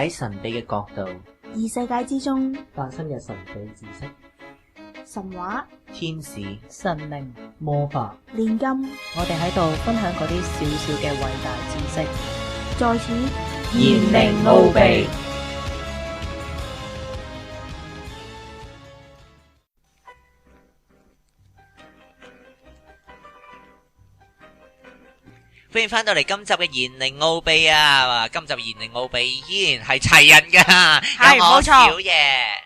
喺神秘嘅角度，異世界之中，誕生嘅神秘知識、神話、天使、神靈、魔法、煉金，我哋喺度分享嗰啲小小嘅偉大知識，在此言明奧秘。歡迎翻到嚟今集嘅言靈奧秘啊！今集言靈奧秘依然係齊人噶，有我小爺，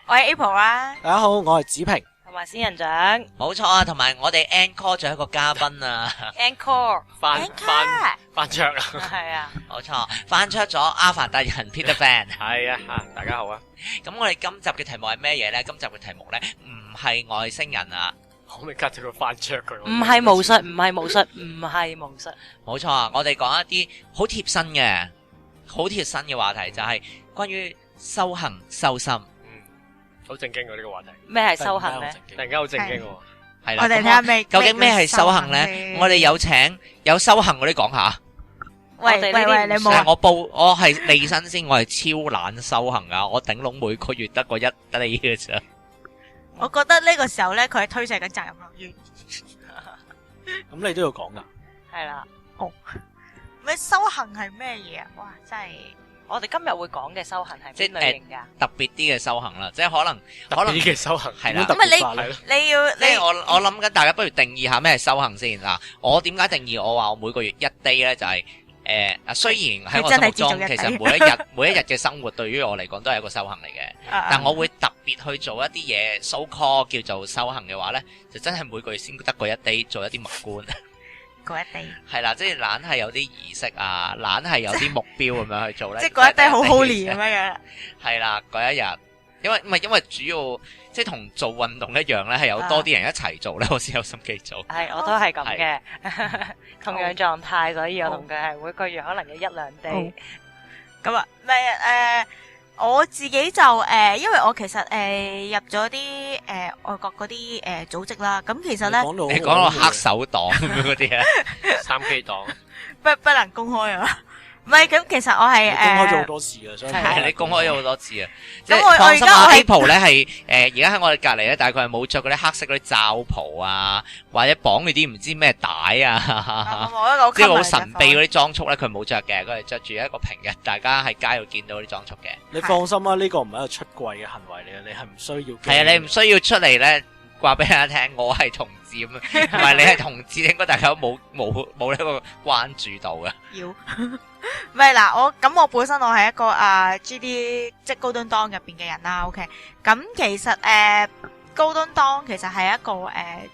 我係 April 啦，大家好，我係子平，同埋仙人掌冇錯啊，同埋我哋 Encore 仲有一個嘉賓啊 ，Encore 翻桌啊，係啊，冇錯，翻出咗阿凡達人 Peter Fan， 係啊，大家好啊。咁我哋今集嘅題目係咩嘢呢？今集嘅題目呢，唔係外星人啊，可唔可以 cut 咗個翻桌佢？唔係巫術，唔係巫術，唔係巫術，冇錯啊！我哋講一啲好貼身嘅話題，就係關於修行修心。好正經喎呢個話題。咩係修行咧？突然間好正經喎。係啦，我哋睇下咩？究竟咩係修行呢？我哋有請有修行嗰啲講下。喂，你冇啊？我係利申先，我係超懶修行啊！我頂籠每個月得個1厘嘅啫。我覺得呢個時候咧，佢係推卸緊責任咯。咁你都要講噶。係啦，咩修行係咩嘢啊？哇，真係我哋今日會講嘅修行係即係邊類型噶？特別啲嘅修行啦，即係可能呢嘅修行係啦。咁你要即係我諗緊，大家不如定義下咩係修行先嗱。我點解定義我話我每個月1 day 咧？就係雖然喺我心目中，其實每一日嘅生活對於我嚟講都係一個修行嚟嘅，但我會特別去做一啲嘢 so call 叫做修行嘅話咧，就真係每個月先得個1 day 做一啲物觀。嗰一地係啦，即係懶係有啲儀式啊，懶係有啲目標咁樣去做咧。即係嗰一地好 holy 咁樣嘅。係啦，嗰一日，因為主要即係同做運動一樣咧，係有多啲人一齊做咧，我先有心機做。係，我都係咁嘅，同樣狀態，所以我同佢係每個月可能有1 2 day。咁啊，我自己就因為我其實入咗啲外國嗰啲組織啦，咁其實咧，你講到黑手黨咁樣嗰啲啊，3K 黨，不能公開啊！唔係，咁其實我係公開咗好多次嘅，所以你公開咗好多次啊！咁我放心啊而家，Apple 咧係而家喺我哋隔離咧，大概係冇着嗰啲黑色嗰啲罩袍啊，或者綁嗰啲唔知咩帶啊，即係好神秘嗰啲裝束咧，佢冇着嘅，佢係着住一個平日大家喺街度見到啲裝束嘅。你放心啊，呢個唔係一個出櫃嘅行為嚟嘅，你係唔需要。係啊，你唔需要出嚟咧話俾大家聽，我係同志咁，唔係你係同志，應該大家都冇呢個關注到嘅。要唔係嗱，我本身我係一個GD 即係高端當入邊嘅人啦。OK，咁其實高端當其實係一個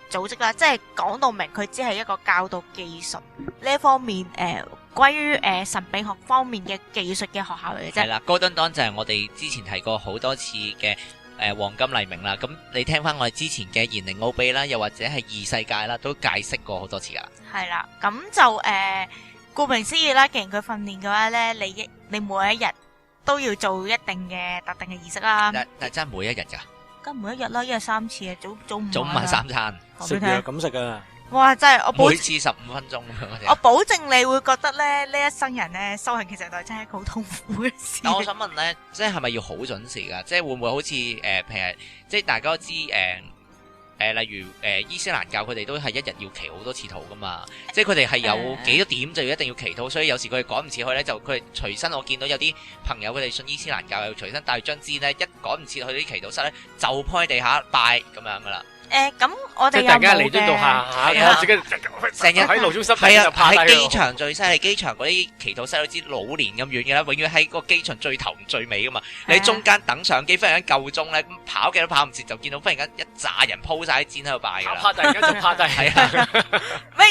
組織啦，即係講到明佢只係一個教導技術呢一方面關於神秘學方面嘅技術嘅學校嚟嘅啫。係啦，高端當就係我哋之前提過好多次嘅黃金黎明啦。咁你聽翻我哋之前嘅言靈奧秘啦，又或者係異世界啦，都解釋過好多次噶。係啦，咁就顧名思義啦，既然佢訓練嘅話咧，你每一日都要做一定嘅特定嘅儀式啦。但真係每一日噶？咁每一日啦，一日3次啊，早午晚3餐食藥咁食啊！哇，真係每次15分鐘咁樣。我保證你會覺得咧，呢一生人咧修行其實真係一個好痛苦嘅事。但我想問咧，即係咪要好準時噶？即係會唔會好似平日即係大家都知例如伊斯蘭教佢哋都係一日要祈好多次禱噶嘛，即係佢哋係有幾多點就要一定要祈禱，所以有時佢哋趕唔切去咧，就佢哋隨身我見到有啲朋友佢哋信伊斯蘭教，又隨身帶住張氈咧，一趕唔切去啲祈禱室咧，就鋪喺地下拜咁樣噶啦。咁我哋即係大家嚟呢度下，自己成日喺路中心就趴低喺機場最犀利，機場嗰啲祈禱室都知老年咁遠嘅啦，永遠喺個機場最頭最尾噶嘛。你喺中間等上機，忽然間夠鐘咧，跑幾都跑唔切，就見到忽然間一紮人鋪晒喺氈喺度拜噶啦。突然間就趴低，係啊，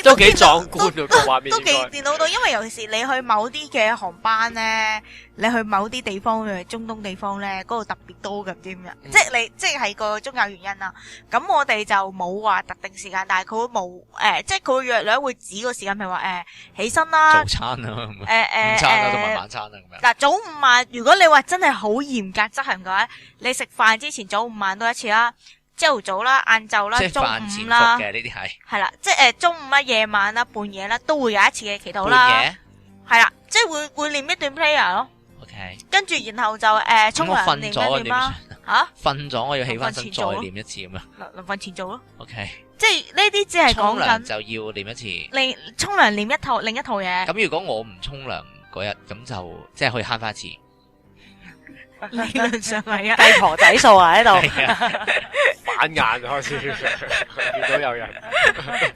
都幾壯觀嘅個畫面，都幾見到，因為尤其是你去某啲嘅航班咧，你去某啲地方嘅中東地方咧，嗰度特別多嘅，唔知點樣，即係個宗教原因啦。咁我哋就冇話特定時間，但係佢會冇即係佢會約兩會指個時間，譬如話起身啦，早餐啊，午餐啊，同埋晚餐啊咁樣。嗱，早午晚，如果你話真係好嚴格執行嘅話，你食飯之前早午晚都一次啦，朝頭早啦、晏晝啦、中午啦，嘅呢啲係啦，即係中午啦、夜晚啦、半夜啦，都會有一次嘅祈禱啦。半夜係啦，即係會念一段 prayer 咯。OK，跟住然後就沖咁我瞓涼念咗一念啦點嚇，瞓咗我要起翻身臨瞓前做咯再念一次咁樣。臨瞓前做咯， OK，即係呢啲只係沖涼講緊就要念一次。你沖涼念另一套嘢，咁如果我唔沖涼嗰日，咁就即係可以慳翻一次。理論上係啊。計婆仔數啊喺度。係啊，反眼開始見到有人，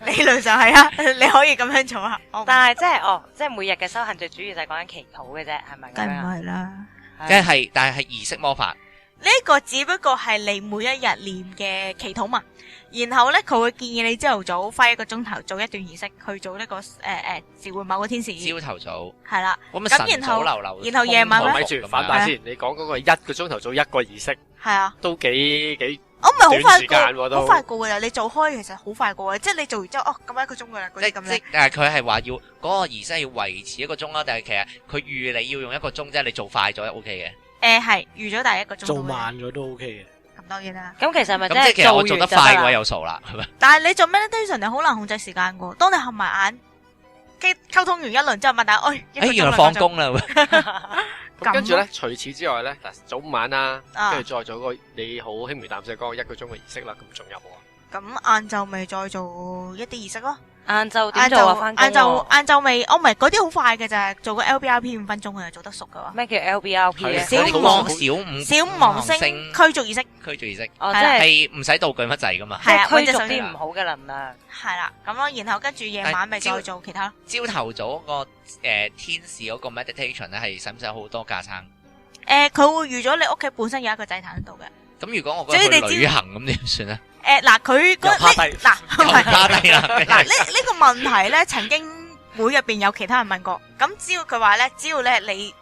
理論上係啊，你可以咁樣做啊。但係即係每日嘅修行最主要就係講緊祈禱嘅啫，係咪咁梗唔樣啊？係啦，即係但係儀式魔法。呢個只不過係你每一日念嘅祈禱文，然後咧佢會建議你朝頭早花1個鐘頭做一段儀式去做呢個召喚某個天使，朝頭早，係啦。咁咪晨咁然後早流流，然後夜晚咧咪住反大先。你講嗰個1個鐘頭做一個儀式，係啊，都幾我唔係好短快過，時間喎都好快過噶啦。你做開其實好快過嘅，即係你做完之後，咁1個鐘噶啦，嗰啲咁即咧。但係佢係話要嗰個儀式要維持1個鐘啦，但係其實佢預你要用1個鐘啫，你做快咗 OK 嘅。係預咗第1個鐘做到嘅，慢咗都 OK 嘅。咁當然啦。咁其實咪咁即係其實我做得快嘅話嘅有數啦，係咪？但係你做 meditation 你好難控制時間噶，當你合埋眼，溝通完一輪之後擘大眼，1個鐘原來啦放工啦，咁跟住咧，除此之外咧，嗱早午晚啦，啊跟住再做個你好輕描淡寫講1個鐘嘅儀式啦，咁仲有冇啊？咁晏晝咪再做一啲儀式咯。晏晝晏點做啊？晝翻工晏晝喎晏晝未，唔係嗰啲好快嘅咋，做個 LBRP 5分鐘嘅就做得熟噶喎。咩叫 LBRP 啊？小嗰啲王小五王星驅逐儀式驅逐儀式哦，即係啦係係唔使道具乜滯噶嘛。即係係啊，驅逐揾隻手指啲唔好嘅能量。係啦，咁咯，然後跟住夜晚咪再做其他咯。朝頭早嗰個天使嗰個 meditation 咧，係使唔使好多架撐？佢會預咗你屋企本身有一個祭壇喺度嘅。咁如果我覺得去旅行咁點算咧？嗱，佢嗰又趴低嗱又唔係趴低啦！嗱呢個問題咧，曾經會入邊有其他人問過。咁只要佢話咧，只要咧你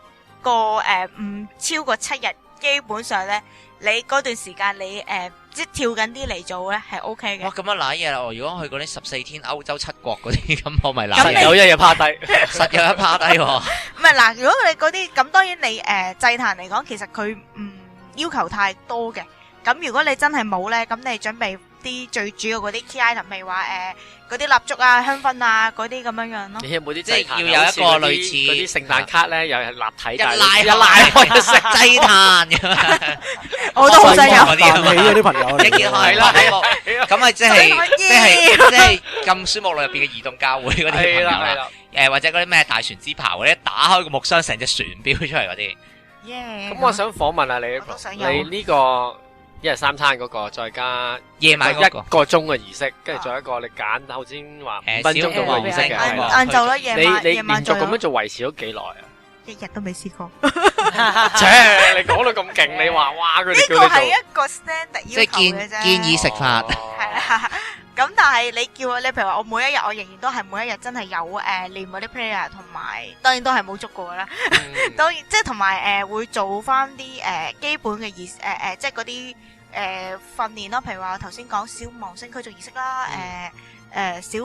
個唔超過7日，基本上咧你嗰段時間你即係跳緊啲嚟做咧係 OK 哇，嘅。咁樣揦嘢啦！如果去嗰啲14天歐洲7國嗰啲，咁我咪揦咁你嘢，有一日趴低，實有一趴低喎。唔係嗱，如果你嗰啲咁，當然你祭壇嚟講，其實佢唔要求太多嘅。咁如果你真係冇咧，咁你準備啲最主要嗰啲 key item，譬如話嗰啲蠟燭啊、香薰啊嗰啲咁樣樣咯。你有冇啲即係祭壇要有一個好似嗰啲類似嗰啲聖誕卡咧，又係立體，一但係拉一拉開就食祭壇咁我都好想有。嗰啲啊嘛起嗰啲朋友一件開係啦啦，咁咪即係即係咁書目錄入邊嘅移動教會嗰啲朋友係啦係啦，啦。或者嗰啲咩大船之刨嗰啲，打開個木箱成隻船飆出嚟嗰啲。咁咁我想訪問下你我都想有你呢個一日三餐嗰個，再加夜晚嗰個1個鐘嘅儀式，跟住再一個你揀頭先話5分鐘小嘅儀式嘅，晏係嘛晏晝啦，夜晚你夜連續晚做咯，咁樣做維持咗幾耐啊？一日都未試過。切，你講到咁勁，你話哇佢呢哋叫個係你一個 standard 即係要求嘅啫。建議食法。係啦，咁但係你叫我，你譬如話我每一日，我仍然都係每一日真係有練嗰啲 prayer，同埋當然都係冇足過啦。嗯當然即係同埋會做翻啲基本嘅儀即係嗰啲訓練咯。譬如話我頭先講小王星驅逐儀式啦，小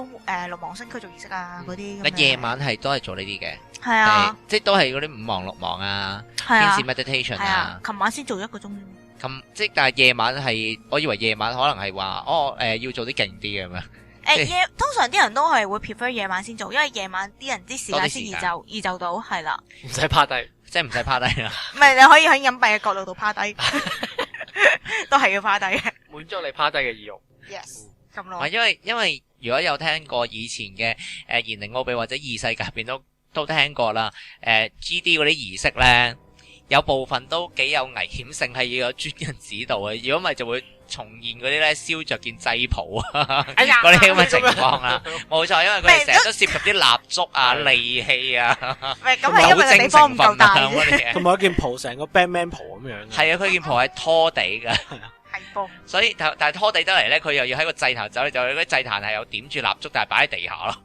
六芒星驅逐儀式啊嗰啲咁樣。你夜晚係都係做呢啲嘅，係啊係即係都係嗰啲5忙6忙啊，係啊天使 meditation 係啊啊，，琴晚先做1個鐘。咁即係但係夜晚係，我以為夜晚可能係話要做啲勁啲嘅咩？通常啲人都係會 prefer 夜晚先做，因為夜晚啲人啲時間先多啲時間易就到，係啦。唔使趴低，即係唔使趴低啦。唔係你可以喺隱蔽嘅角度度趴低，都係要趴低嘅。滿足你趴低嘅意欲。 Yes，咁咯唔係。因為如果有聽過以前嘅言靈奧秘或者異世界入邊都聽過啦。GD 嗰啲儀式咧，有部分都幾有危險性，係要有專人指導嘅。如果唔係就會重現嗰啲咧燒着件祭袍啊，哎呀嗰啲咁嘅情況啦。冇錯，因為佢哋成日都涉及啲蠟燭啊、利器啊、唔係咁係因為個地方唔夠大酒精成分啊嗰啫，啲嘢同埋一件袍成個 Batman 袍咁樣嘅。係啊，佢件袍係拖地㗎。係噃。所以但係拖地得嚟咧，佢又要喺個祭壇走嚟走去，嗰啲祭壇係有點住蠟燭，但係擺喺地下咯。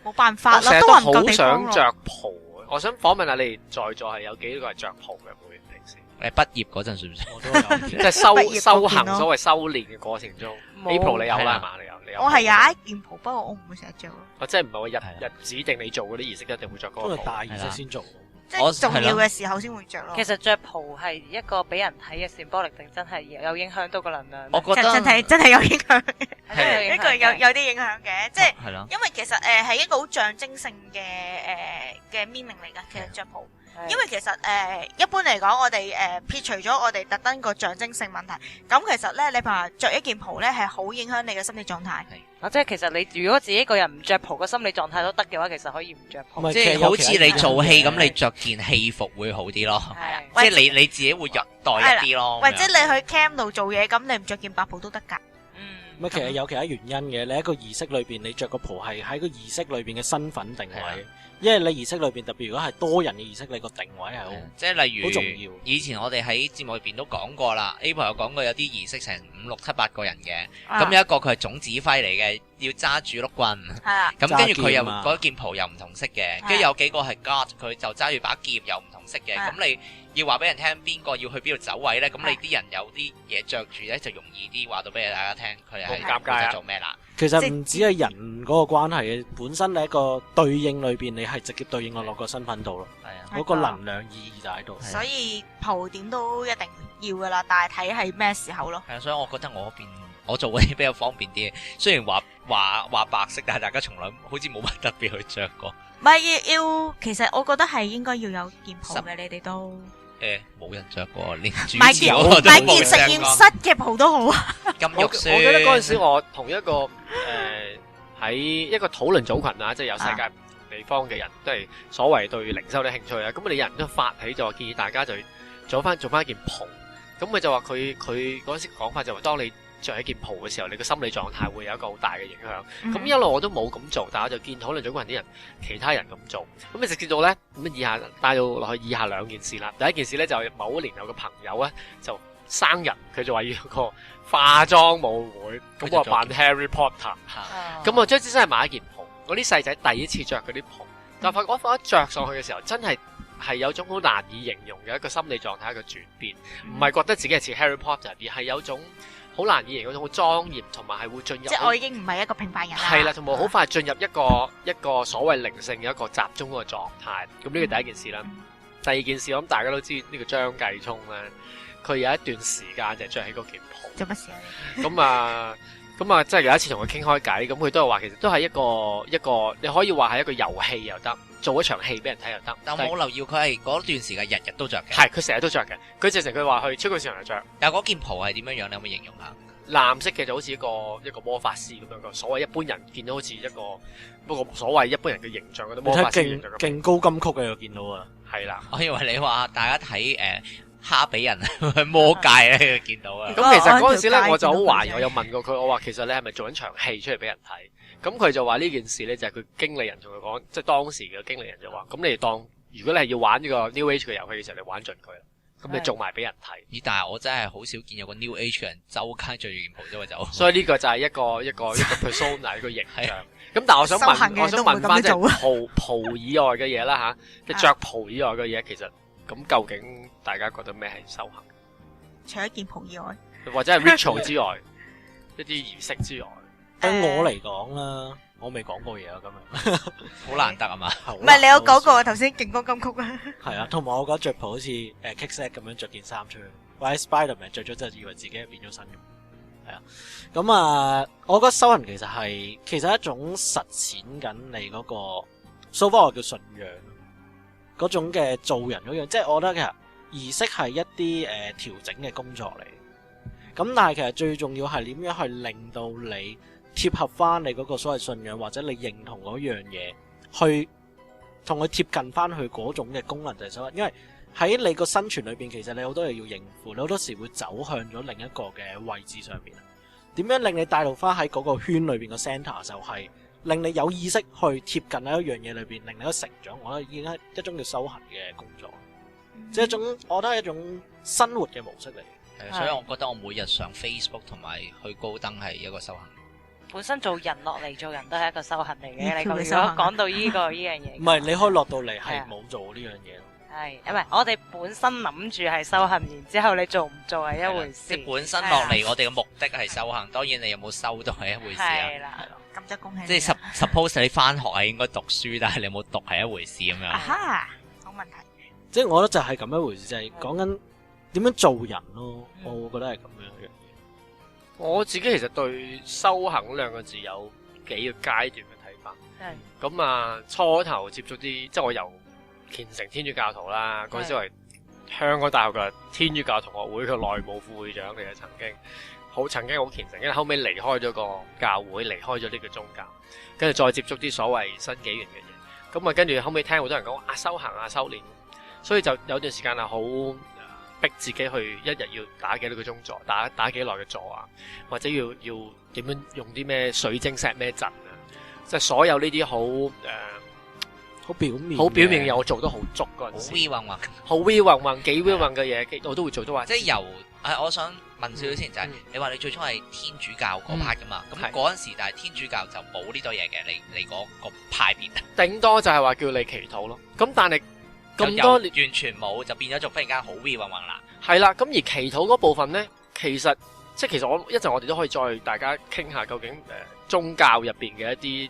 冇辦法啦，我成日都都話唔夠地方好想咯。着袍啊，我想訪問下你哋在座係有幾個係着袍嘅會平時，你畢業嗰陣算唔算？我都有。即係修畢業嗰修件咯行所謂修練嘅過程中冇，April 你有係啊啦係嘛？你有我係有一件袍，不過我唔會成日着咯，我即係唔係話係啊日指定你做嗰啲儀式一定會着嗰都係個袍。大儀式先做。即我係重要嘅時候先會着咯。其實着袍係一個俾人睇嘅 symbolic 定真係有影響到個能量呢？我覺得真係有影響，係真係呢個有啲影響嘅，即係。係咯，因為其實係一個好象徵性嘅嘅 meaning 嚟㗎。其實着袍，係因為其實一般嚟講，我哋撇除咗我哋特登個象徵性問題，咁其實咧，你譬如着一件袍咧，係好影響你嘅心理狀態。即係其實你如果自己個人唔着袍，個心理狀態都得嘅話，其實可以唔着袍。唔係即係好似你做戲咁，係你着件戲服會好啲咯。係即係你自己會入代一啲咯。或者你去 camp 度做嘢，咁你唔着件白袍都得㗎。咁其實有其他原因嘅，你喺個儀式裏邊，你着個袍係喺個儀式裏邊嘅身份定位，因為你儀式裏邊特別如果係多人嘅儀式，你個定位係好即係例如好重要。以前我哋喺節目裏邊都講過啦，A 朋友講過有啲儀式成5、6、7、8個人嘅，咁有一個佢係總指揮嚟嘅，要揸住碌棍，係啊，咁跟住佢又揸劍啊嗰件袍又唔同色嘅，跟住有幾個係 guard，佢就揸住把劍又唔同色嘅，係咁你要話俾人聽邊個要去邊度走位咧，咁你啲人有啲嘢着住咧就容易啲話到俾大家聽，佢哋係好尷尬啊做咩啦。其實唔止係人嗰個關係嘅，本身你一個對應裏邊，你係直接對應落個身份度咯，係啊，嗰個能量意義就喺度。所以袍點都一定要㗎啦，但係睇係咩時候咯。係啊，所以我覺得我嗰邊我做嗰啲比較方便啲，雖然話白色，但係大家從來好似冇乜特別去着過。唔係要，其實我覺得係應該要有件袍嘅，你哋都冇人着過，連主買件持我都買件冇着過。實驗室嘅袍都好啊。我金玉記得嗰陣時，我同一個喺一個討論組群啊，即係有世界唔同地方嘅人，都係所謂對靈修啲興趣啊。咁我哋有人都發起就話建議大家就做翻一件袍。咁佢就話佢嗰陣時講法就話，當你着一件袍嘅時候，你個心理狀態會有一個好大嘅影響。咁一路我都冇咁做，但係我就見討論組群啲人，其他人咁做，咁你直接到咧咁以下帶到落去以下兩件事啦。第一件事咧就係某一年有個朋友咧就生日，佢就話要個化妝舞會，咁我扮 Harry Potter，咁我將之真係買一件袍。嗰啲細仔第一次着嗰啲袍，但係我發覺着上去嘅時候，真係有種好難以形容嘅一個心理狀態一個轉變，唔係覺得自己係似 Harry Potter，而係有種好難以形容嗰種好莊嚴，同埋係會進入即係我已經唔係一個平凡人啦。係啦，同埋好快進入一個所謂靈性嘅一個集中嗰個狀態。咁呢個第一件事啦。第二件事我諗大家都知呢個張繼聰咧，佢有一段時間就着起嗰件袍。做乜事啊？咁啊，即係有一次同佢傾開偈，咁佢都係話其實都係一個你可以話係一個遊戲又得，做一場戲俾人睇又得。但我冇留意佢係嗰段時間日日都着嘅。係佢成日都着嘅，佢直情佢話去超級市場就着。但係嗰件袍係點樣樣？你可唔可以形容下？藍色嘅就好似一個魔法師咁樣個，所謂一般人見到好似一個不過所謂一般人嘅形象嗰啲你魔法睇師形象咁。勁高金曲嘅我見到啊，係啦。我以為你話大家睇哈比人魔界咧，見到啊。咁其實嗰陣時咧，哦我就好懷疑，我有問過佢，我話其實你係咪做緊場戲出嚟俾人睇？咁佢就話呢件事咧就係佢經理人同佢講，即係當時嘅經理人就話：咁你當如果你係要玩呢個 New Age 嘅遊戲嘅時候，你玩盡佢啦。咁你做埋俾人睇。咦？但係我真係好少見有個 New Age 嘅人周街着住件袍啫嘛，就。所以呢個就係一個 persona 一個形象。咁但係我想修行嘅人都唔會問翻即咁樣做啊係袍以外嘅嘢啦吓，即係着袍以外嘅嘢，其實咁究竟大家覺得咩係修行？除咗件袍以外，或者係 ritual 之外，一啲儀式之外，對我嚟講啦，我未講過嘢啊，今日好難得啊嘛。唔係你有講過頭先勁歌金曲啊？係啊，同埋我覺得着袍好似Kickset 咁樣着件衫出去，或者 Spiderman 着咗之後以為自己係變咗身咁。係啊，咁啊，我覺得修行其實係一種實踐緊你嗰個 so far 我叫信仰嗰種嘅做人嗰樣，即係我覺得其實儀式係一啲調整嘅工作嚟。咁但係其實最重要係點樣去令到你貼合翻你嗰個所謂信仰或者你認同嗰樣嘢，去同佢貼近翻去嗰種嘅功能就係修行。因為喺你個生存裏邊，其實你好多嘢要應付，你好多時會走向咗另一個嘅位置上面。點樣令你帶到翻喺嗰個圈裏邊個 centre 就係令你有意識去貼近喺一樣嘢裏邊，令你一個成長。我覺得已經係一種叫修行嘅工作，即係一種我覺得係一種生活嘅模式嚟。所以我覺得我每日上 Facebook 同埋去高登係一個修行。本身做人落嚟做人都係一個修行嚟嘅。你條如果嘅修行講到呢樣嘢，唔係你可以落到嚟係冇做呢樣嘢咯。係，因為我哋本身諗住係修行，然之後你做唔做係一回事。即係本身落嚟，我哋嘅目的係修行，當然你有冇收到係一回事啊。係啦，咁就恭喜你啦。即係 suppose 你翻學係應該讀書，但係你有冇讀係一回事咁啊樣。哈，冇問題。即係我覺得就係咁一回事，就係講緊點樣做人咯。我會覺得係咁樣嘅。我自己其實對修行兩個字有幾個階段嘅睇法。係咁啊，初頭接觸啲，即係我由虔誠天主教徒啦，嗰陣時係香港大學嘅天主教同學會嘅內務副會長嚟嘅，曾經好虔誠，跟住後尾離開咗個教會，離開咗呢個宗教，跟住再接觸啲所謂新紀元嘅嘢，咁啊跟住後尾聽好多人講修行啊修煉，所以就有段時間係好逼自己去一日要打幾多個鐘座，打幾耐嘅座啊，或者要點樣用啲咩水晶石咩陣啊，即係所有呢啲好表面嘅嘢我做得好足嗰陣時，好 V 混混，好 V 混混幾 V 混嘅嘢我都會做到話，即係由我想問少少先，就係你話你最初係天主教嗰 part 噶嘛？咁嗰陣時，但係天主教就冇呢多嘢嘅，你嗰個派別，頂多就係話叫你祈禱咯。咁但係咁多年完全冇，就變咗做忽然間好 V 混混啦。係啦，咁而祈禱嗰部分咧，其實我一陣我哋都可以再大家傾下究竟宗教入邊嘅一啲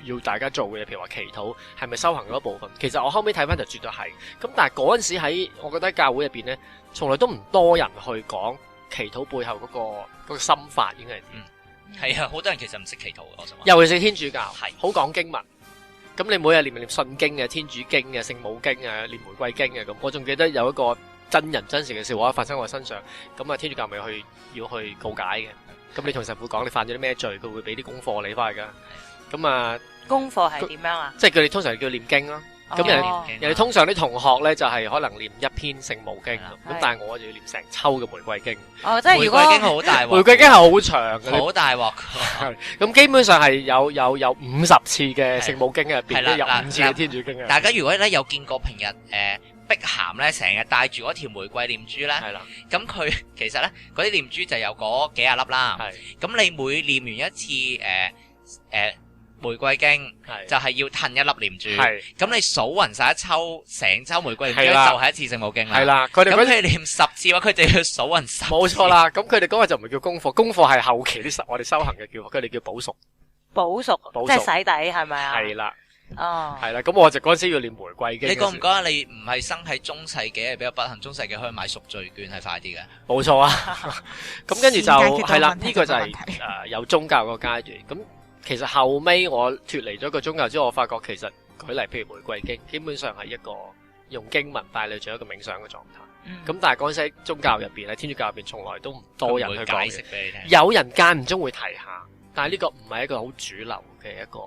要大家做嘅嘢，譬如話祈禱係咪修行嗰部分？其實我後尾睇翻就絕對係。咁但係嗰陣時喺我覺得教會入邊咧，從來都唔多人去講祈禱背後嗰個心法應該係點。係啊，好多人其實唔識祈禱嘅，我想話。尤其是天主教，係好講經文。咁你每日念信經嘅、天主經嘅、聖母經啊、念玫瑰經嘅咁。我仲記得有一個真人真事嘅笑話發生喺我身上。咁啊，天主教咪要去告解嘅。咁你同神父講你犯咗啲咩罪，佢會俾啲功課你翻去㗎。咁啊，功課係點樣啊？即係佢哋通常叫念經咯。咁人哋通常啲同學咧就係可能念一篇聖母經，咁但係我就要念成抽嘅玫瑰經。哦，即係如果玫瑰經好大鑊，玫瑰經係好長嘅，好大鑊。咁基本上係有50次嘅聖母經入邊，都有5次嘅天主經嘅。大家如果咧有見過平日碧咸咧成日帶住嗰條玫瑰念珠咧，係啦，咁佢其實咧嗰啲念珠就有嗰幾廿粒啦。係，咁你每念完一次玫瑰經就係要褪一粒念珠，咁你數勻晒一抽成抽玫瑰念珠就係一次聖母經啦。係啦，佢哋咁佢念10次嘅話，佢哋要數勻10次。冇錯啦，咁佢哋嗰個就唔係叫功課，功課係後期啲我哋修行嘅叫，佢哋叫補贖。補贖，即係洗底係咪啊？係啦，哦，係啦，咁我就嗰陣時要念玫瑰經。你覺唔覺得你唔係生喺中世紀係比較不幸？中世紀可以買贖罪券係快啲嘅。冇錯啊，咁跟住就係啦，呢個就係有宗教個階段咁。其實後尾我脫離咗個宗教之後，我發覺其實舉例譬如玫瑰經，基本上係一個用經文帶你做一個冥想嘅狀態。咁但係嗰陣時喺宗教入邊喺天主教入邊，從來都唔多人去講解釋俾你聽。有人間唔中會提下，但係呢個唔係一個好主流嘅一個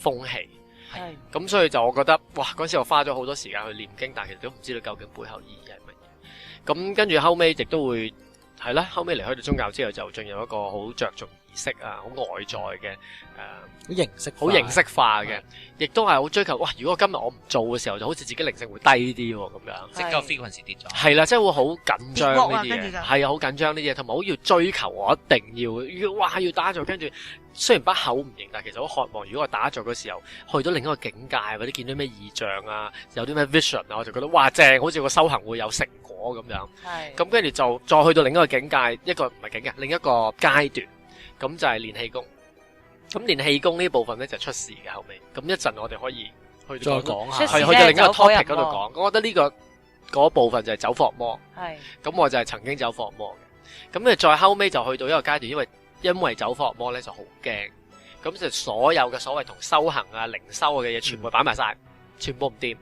風氣。係咁所以就我覺得，哇！嗰陣時我花咗好多時間去念經，但係其實都唔知道究竟背後意義係乜嘢。咁跟住後尾亦都會係啦，後尾離開咗宗教之後，就進入一個好着重儀式啊，好外在嘅好形式化嘅，亦都係好追求。哇！如果今日我唔做嘅時候，就好似自己靈性會低啲喎，咁樣即係個 frequency跌咗。係啦，即係會好緊張呢啲嘢，跌落啊係啊，好緊張呢啲嘢，同埋好要追求，我一定要打坐，跟住雖然把口唔認，但係其實好渴望。如果我打坐嘅時候去到另一個境界，或者見到咩異象啊，有啲咩 vision 啊，我就覺得哇正，好似個修行會有成果咁樣。係咁跟住就再去到另一個境界，一個唔係境界，另一個階段，咁就係練氣功。咁練氣功呢部分咧就出事嘅後尾，咁一陣我哋可以去再講下，係去到另一個 topic 嗰度講。我覺得呢個嗰部分就係走火魔，係咁我就係曾經走火魔嘅。咁咧再後尾就去到一個階段，因為走火魔咧就好驚，咁就所有嘅所謂同修行啊、靈修嘅嘢全部擺埋晒，全部唔掂，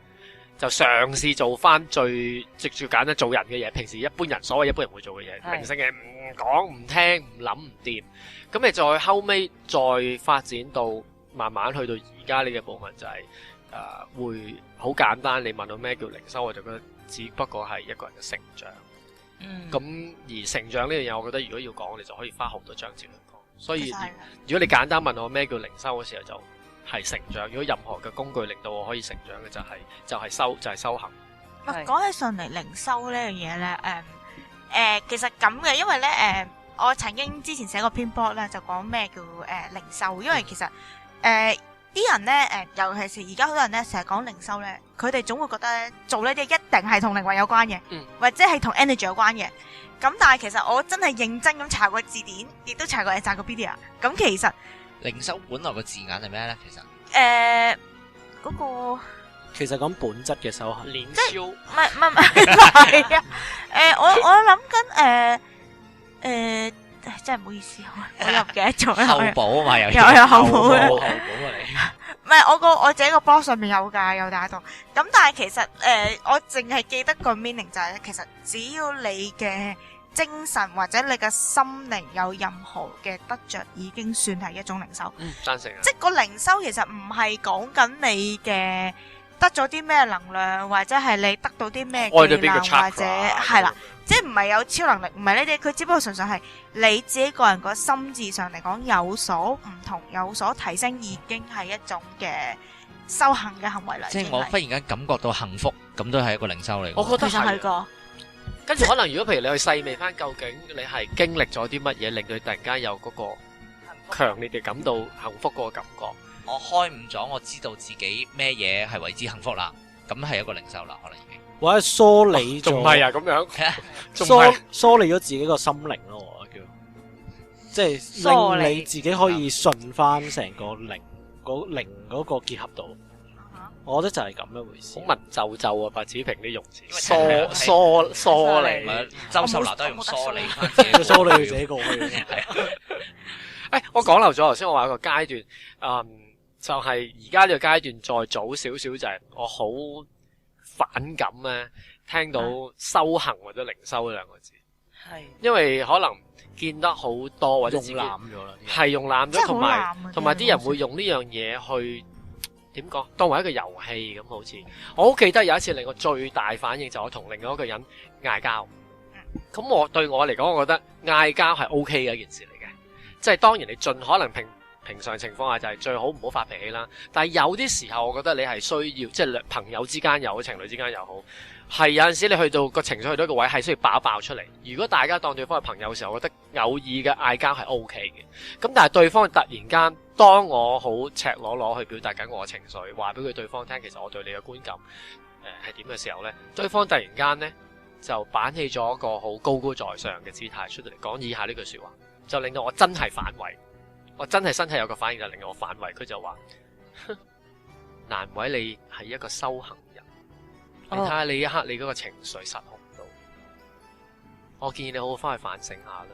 就嘗試做翻最簡單做人嘅嘢，平時所謂一般人會做嘅嘢，靈性嘅唔講唔聽唔諗唔掂。咁你再後尾再發展到慢慢去到而家呢個部分就係會好簡單。你問到咩叫靈修，我就覺得只不過係一個人嘅成長。咁而成長呢樣嘢，我覺得如果要講，我哋就可以花好多章節去講。所以如果你簡單問我咩叫靈修嘅時候，就係成長。如果任何嘅工具令到我可以成長嘅，就係修行。講起上嚟靈修呢樣嘢咧，其實咁嘅，因為咧我曾經之前寫過篇 blog 咧，就講咩叫靈修，因為其實啲人咧尤其是而家好多人咧成日講靈修咧，佢哋總會覺得做呢啲一定係同靈魂有關嘅，或者係同 energy 有關嘅。咁但係其實我真係認真咁查過字典，亦都查過 Encyclopedia。咁其實靈修本來個字眼係咩咧？其實嗰個其實講本質嘅修行，練修唔係啊！我諗緊真係唔好意思，我又唔記得咗啦。後補啊嘛，有後補後補啊唔係我自己個 blog 上面有㗎，有打到。咁但係其實我淨係記得個 meaning 就係咧，其實只要你嘅精神或者你嘅心靈有任何嘅得着，已經算係一種靈修。贊成啊！即係個靈修其實唔係講緊你嘅得咗啲咩能量，或者係你得到啲咩技能，或者係啦，即係唔係有超能力，唔係呢啲，佢只不過純粹係你自己個人個心智上嚟講有所唔同，有所提升，已經係一種嘅修行嘅行為啦。即係我忽然間感覺到幸福，咁都係一個靈修嚟。我覺得其實係係。個。跟住可能如果譬如你去細味翻，究竟你係經歷咗啲乜嘢，令到你突然間有嗰個強烈地感到幸福嗰個感覺。我開悟咗，我知道自己咩嘢係為之幸福啦，咁係一個靈修啦，可能已經。或者梳理咗，仲唔係啊？咁樣仲唔係梳理咗自己個心靈咯，我叫，即係梳理令你自己可以順翻成個靈嗰個結合度。我覺得就係咁一回事。好文縐縐啊！白子平啲用詞，因為梳理。唔係周秀娜都係用梳理翻要自己梳理自己個去。我講漏咗頭先，我話有個階段，就係而家呢個階段再早少少，就係我好反感咧，聽到修行或者靈修呢兩個字，係因為可能見得好多或者自己用濫咗啦，係用濫咗，真係好同埋濫啊同埋啲人會用呢樣嘢去點講，當為一個遊戲咁好似。我好記得有一次令我最大反應就係我同另外一個人嗌交。咁我對我嚟講，我覺得嗌交係 OK 嘅一件事嚟嘅，即係當然你盡可能平常情況下就係最好唔好發脾氣啦。但係有啲時候，我覺得你係需要，即係朋友之間又好，情侶之間又好，係有陣時你去到個情緒去到一個位，係需要爆出嚟。如果大家當對方係朋友嘅時候，我覺得偶爾嘅嗌交係 OK 嘅。咁但係對方突然間，當我好赤裸裸去表達緊我嘅情緒，話俾佢對方聽，其實我對你嘅觀感係點嘅時候呢，對方突然間呢，就板起咗一個好高高在上嘅姿態出嚟講以下呢句說話，就令到我真係反胃。我真係身體有個反應，就令到我反胃。佢就話：難為你係一個修行人，你睇下你一刻你嗰個情緒失控到，我建議你好好翻去反省下啦。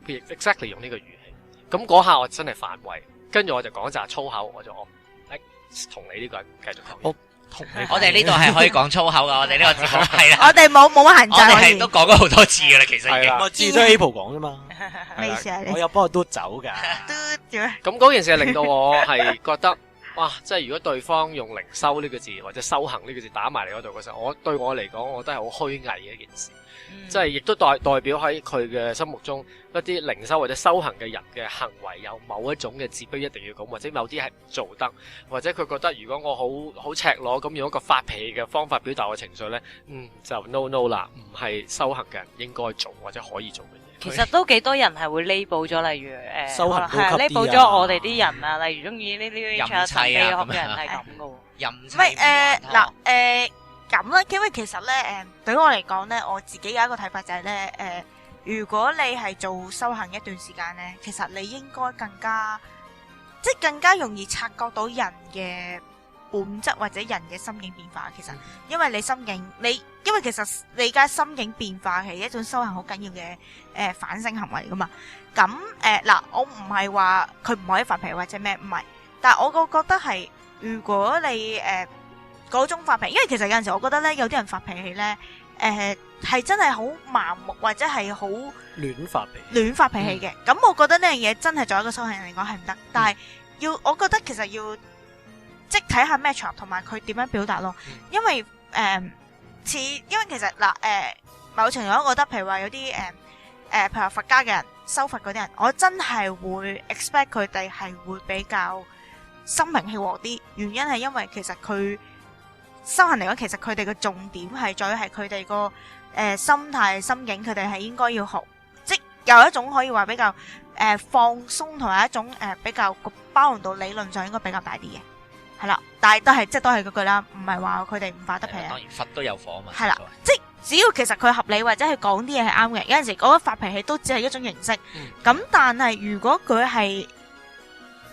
佢 exactly 用呢個語氣，咁嗰下我真係反胃，跟住我就講紮粗口，我就同你呢個人繼續講。我哋呢度係可以講粗口噶，我哋呢個節目係啦，我哋冇乜限制我哋可以係都講咗好多次噶啦，其實已經。我知都係 Apple 講啫嘛，咩意思啊？我有幫佢嘟走㗎。嘟點啊？咁嗰件事係令到我係覺得，哇！即係如果對方用靈修呢個字或者修行呢個字打埋嚟嗰度嘅時候，對我嚟講，我覺得係好虛偽嘅一件事。即係亦都代表喺佢嘅心目中一啲靈修或者修行嘅人嘅行為有某一種嘅自卑一定要咁，或者某啲係唔做得，或者佢覺得如果我好赤裸咁用一個發脾氣嘅方法表達我情緒呢，就 no 啦，唔係修行嘅人應該做或者可以做嘅嘢。其實都幾多人係會 label 咗，例如修行係高級啲啊 label 咗我哋啲人啊，例如中意呢啲淫妻啊神秘學嘅人係咁噶喎。任妻唔係嗱咁啦，因為其實咧對於我嚟講咧，我自己有一個睇法就係咧如果你係做修行一段時間咧，其實你應該更加容易察覺到人嘅本質或者人嘅心境變化。其實因為你心境因為其實你而家心境變化係一種修行好緊要嘅反省行為噶嘛。咁嗱，我唔係話佢唔可以發脾氣或者咩，唔係，但係我覺得係如果你嗰種發脾氣，因為其實有陣時我覺得咧，有啲人發脾氣咧，係真係好盲目或者係好亂發脾氣。嘅。咁我覺得呢樣嘢真係作為一個修行人嚟講係唔得，但係我覺得其實要即係睇下咩場合同埋佢點樣表達咯。因為因為其實嗱某程度我覺得，譬如話有啲譬如話佛家嘅人修佛嗰啲人，我真係會 expect 佢哋係會比較心平氣和啲。原因係因為其實佢修行嚟講，其實佢哋嘅重點係在於係佢哋個心態心境，佢哋係應該要學，即有一種可以話比較放鬆，同埋一種比較個包容度理論上應該比較大啲嘅，係啦。但係都係嗰句啦，唔係話佢哋唔發得脾氣。當然佛都有火嘛。係啦，即只要其實佢合理或者係講啲嘢係啱嘅，有陣時嗰個發脾氣都只係一種形式。咁但係如果佢係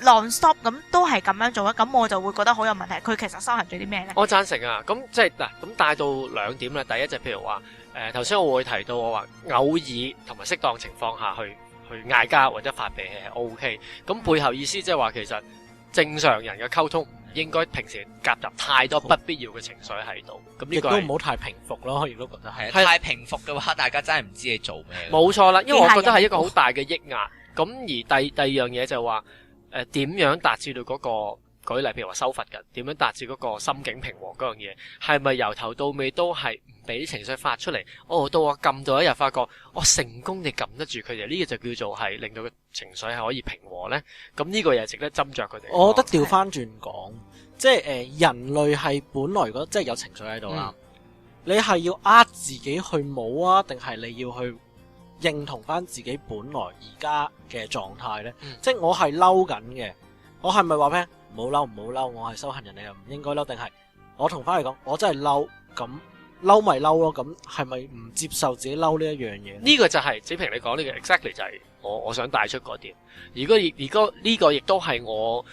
non-stop 咁都係咁樣做咧，咁我就會覺得好有問題。佢其實修行咗啲咩咧？我贊成啊！咁即係嗱，咁帶到兩點啦。第一就譬如話，頭先我會提到我話偶爾同埋適當情況下去嗌交或者發脾氣係 OK。咁背後意思即係話其實正常人嘅溝通唔應該平時夾雜太多不必要嘅情緒喺度。咁呢個係亦都唔好太平復咯，我亦都覺得係。係太平復嘅話，大家真係唔知你做咩。冇錯啦，因為我覺得係一個好大嘅抑壓。咁而第二樣嘢就係話點樣達至到嗰個舉例，譬如話修佛嘅，點樣達至嗰個心境平和嗰樣嘢，係咪由頭到尾都係唔俾情緒發出嚟？到我撳到一日發覺我成功地撳得住佢哋，呢個就叫做係令到個情緒係可以平和呢。咁呢個又係值得斟酌佢哋。我覺得調翻轉講，即係人類係本來如果即係有情緒喺度啦，你係要自己去冇啊，定係你要去認同翻自己本來而家嘅狀態呢？即係我係嬲緊嘅，我係咪話咩？唔好嬲，唔好嬲，我係修行人，你又唔應該嬲，定係我同翻嚟講，我真係嬲，咁嬲咪嬲咯，咁係咪唔接受自己嬲呢一樣嘢？呢個就係子平你講呢個 exactly 就係我想帶出嗰點。如果呢個亦都係我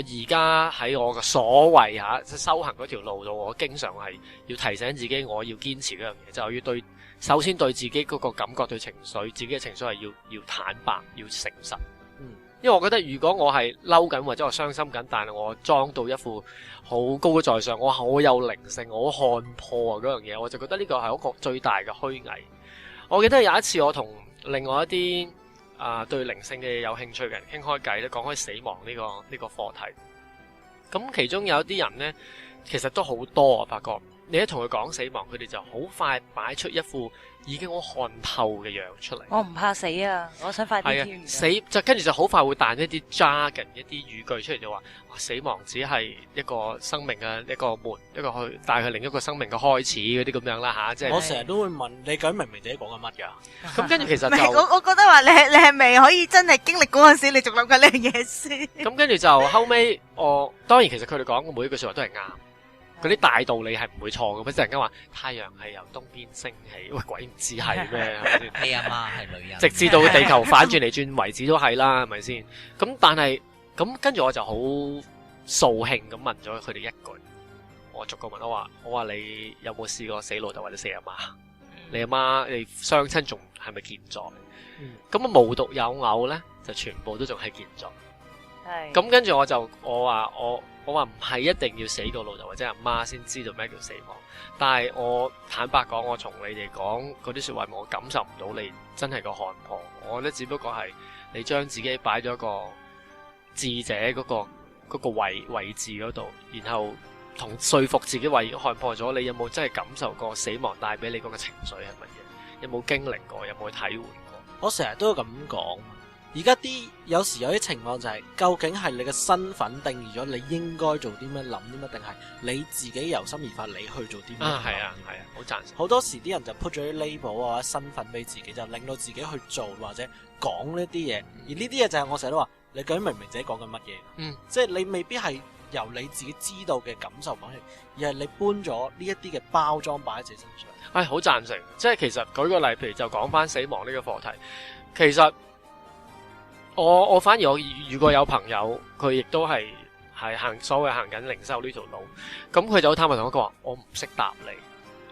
而家喺我嘅所謂修行嗰條路度，我經常係要提醒自己，我要堅持嗰樣嘢，就係要首先對自己嗰個感覺、對情緒、自己嘅情緒係要坦白、要誠實。因為我覺得如果我係嬲緊或者我傷心緊，但係我裝到一副好高在上，我好有靈性，我好看破啊嗰樣嘢，我就覺得呢個係一個最大嘅虛偽。我記得有一次我同另外一啲對靈性嘅有興趣嘅人傾開偈咧，講開死亡呢個課題。咁其中有啲人呢，其實都好多啊，發覺你一同佢講死亡，佢哋就好快擺出一副已經好看透嘅樣出嚟。我唔怕死啊，我想快啲跳。死就跟住就好快會彈一啲 jargon 一啲語句出嚟，就話死亡只係一個生命嘅一個門，一個去帶去另一個生命嘅開始嗰啲咁樣啦吓。即係我成日都會問你究竟明唔明自己講緊乜㗎？咁跟住其實唔係我覺得話你係咪可以真係經歷嗰陣時，你仲諗緊呢樣嘢先？咁跟住就後尾當然其實佢哋講嘅每一句說話都係啱。嗰啲大道理係唔會錯嘅，不過突然間話太陽係由東邊升起，喂鬼唔知係咩係咪先？你阿媽係女人，直至到地球反轉嚟轉為止都係啦，係咪先？咁但係咁跟住我就好掃興咁問咗佢哋一句，我逐個問我話你有冇試過死老豆或者死阿媽？你阿媽你雙親仲係咪健在？咁無獨有偶咧，就全部都仲係健在。咁跟住我話唔係一定要死個老豆或者阿媽先知道咩叫死亡，但係我坦白講，我從你哋講嗰啲說話，我感受唔到你真係個看破。我覺得只不過係你將自己擺咗個智者嗰個位置嗰度，然後同說服自己話已經看破咗。你有冇真係感受過死亡帶俾你嗰個情緒係乜嘢？有冇經歷過？有冇體會過？我成日都咁講。而家有時有啲情況就係，究竟係你嘅身份定義咗你應該做啲咩、諗啲乜，定係你自己由心而發你去做啲咩？係啊，好贊成。好多時啲人就 put 咗啲 label 啊或者身份俾自己，就令到自己去做或者講呢啲嘢。而呢啲嘢就係我成日都話，你究竟明唔明自己講緊乜嘢？即係你未必係由你自己知道嘅感受講起，而係你搬咗呢一啲嘅包裝擺喺自己身上。好贊成。即係其實舉個例，譬如就講翻死亡呢個課題，其實。我反而我遇過有朋友，佢亦都係所謂行緊靈修呢條路，咁佢就好坦白同我講話，我唔識答你，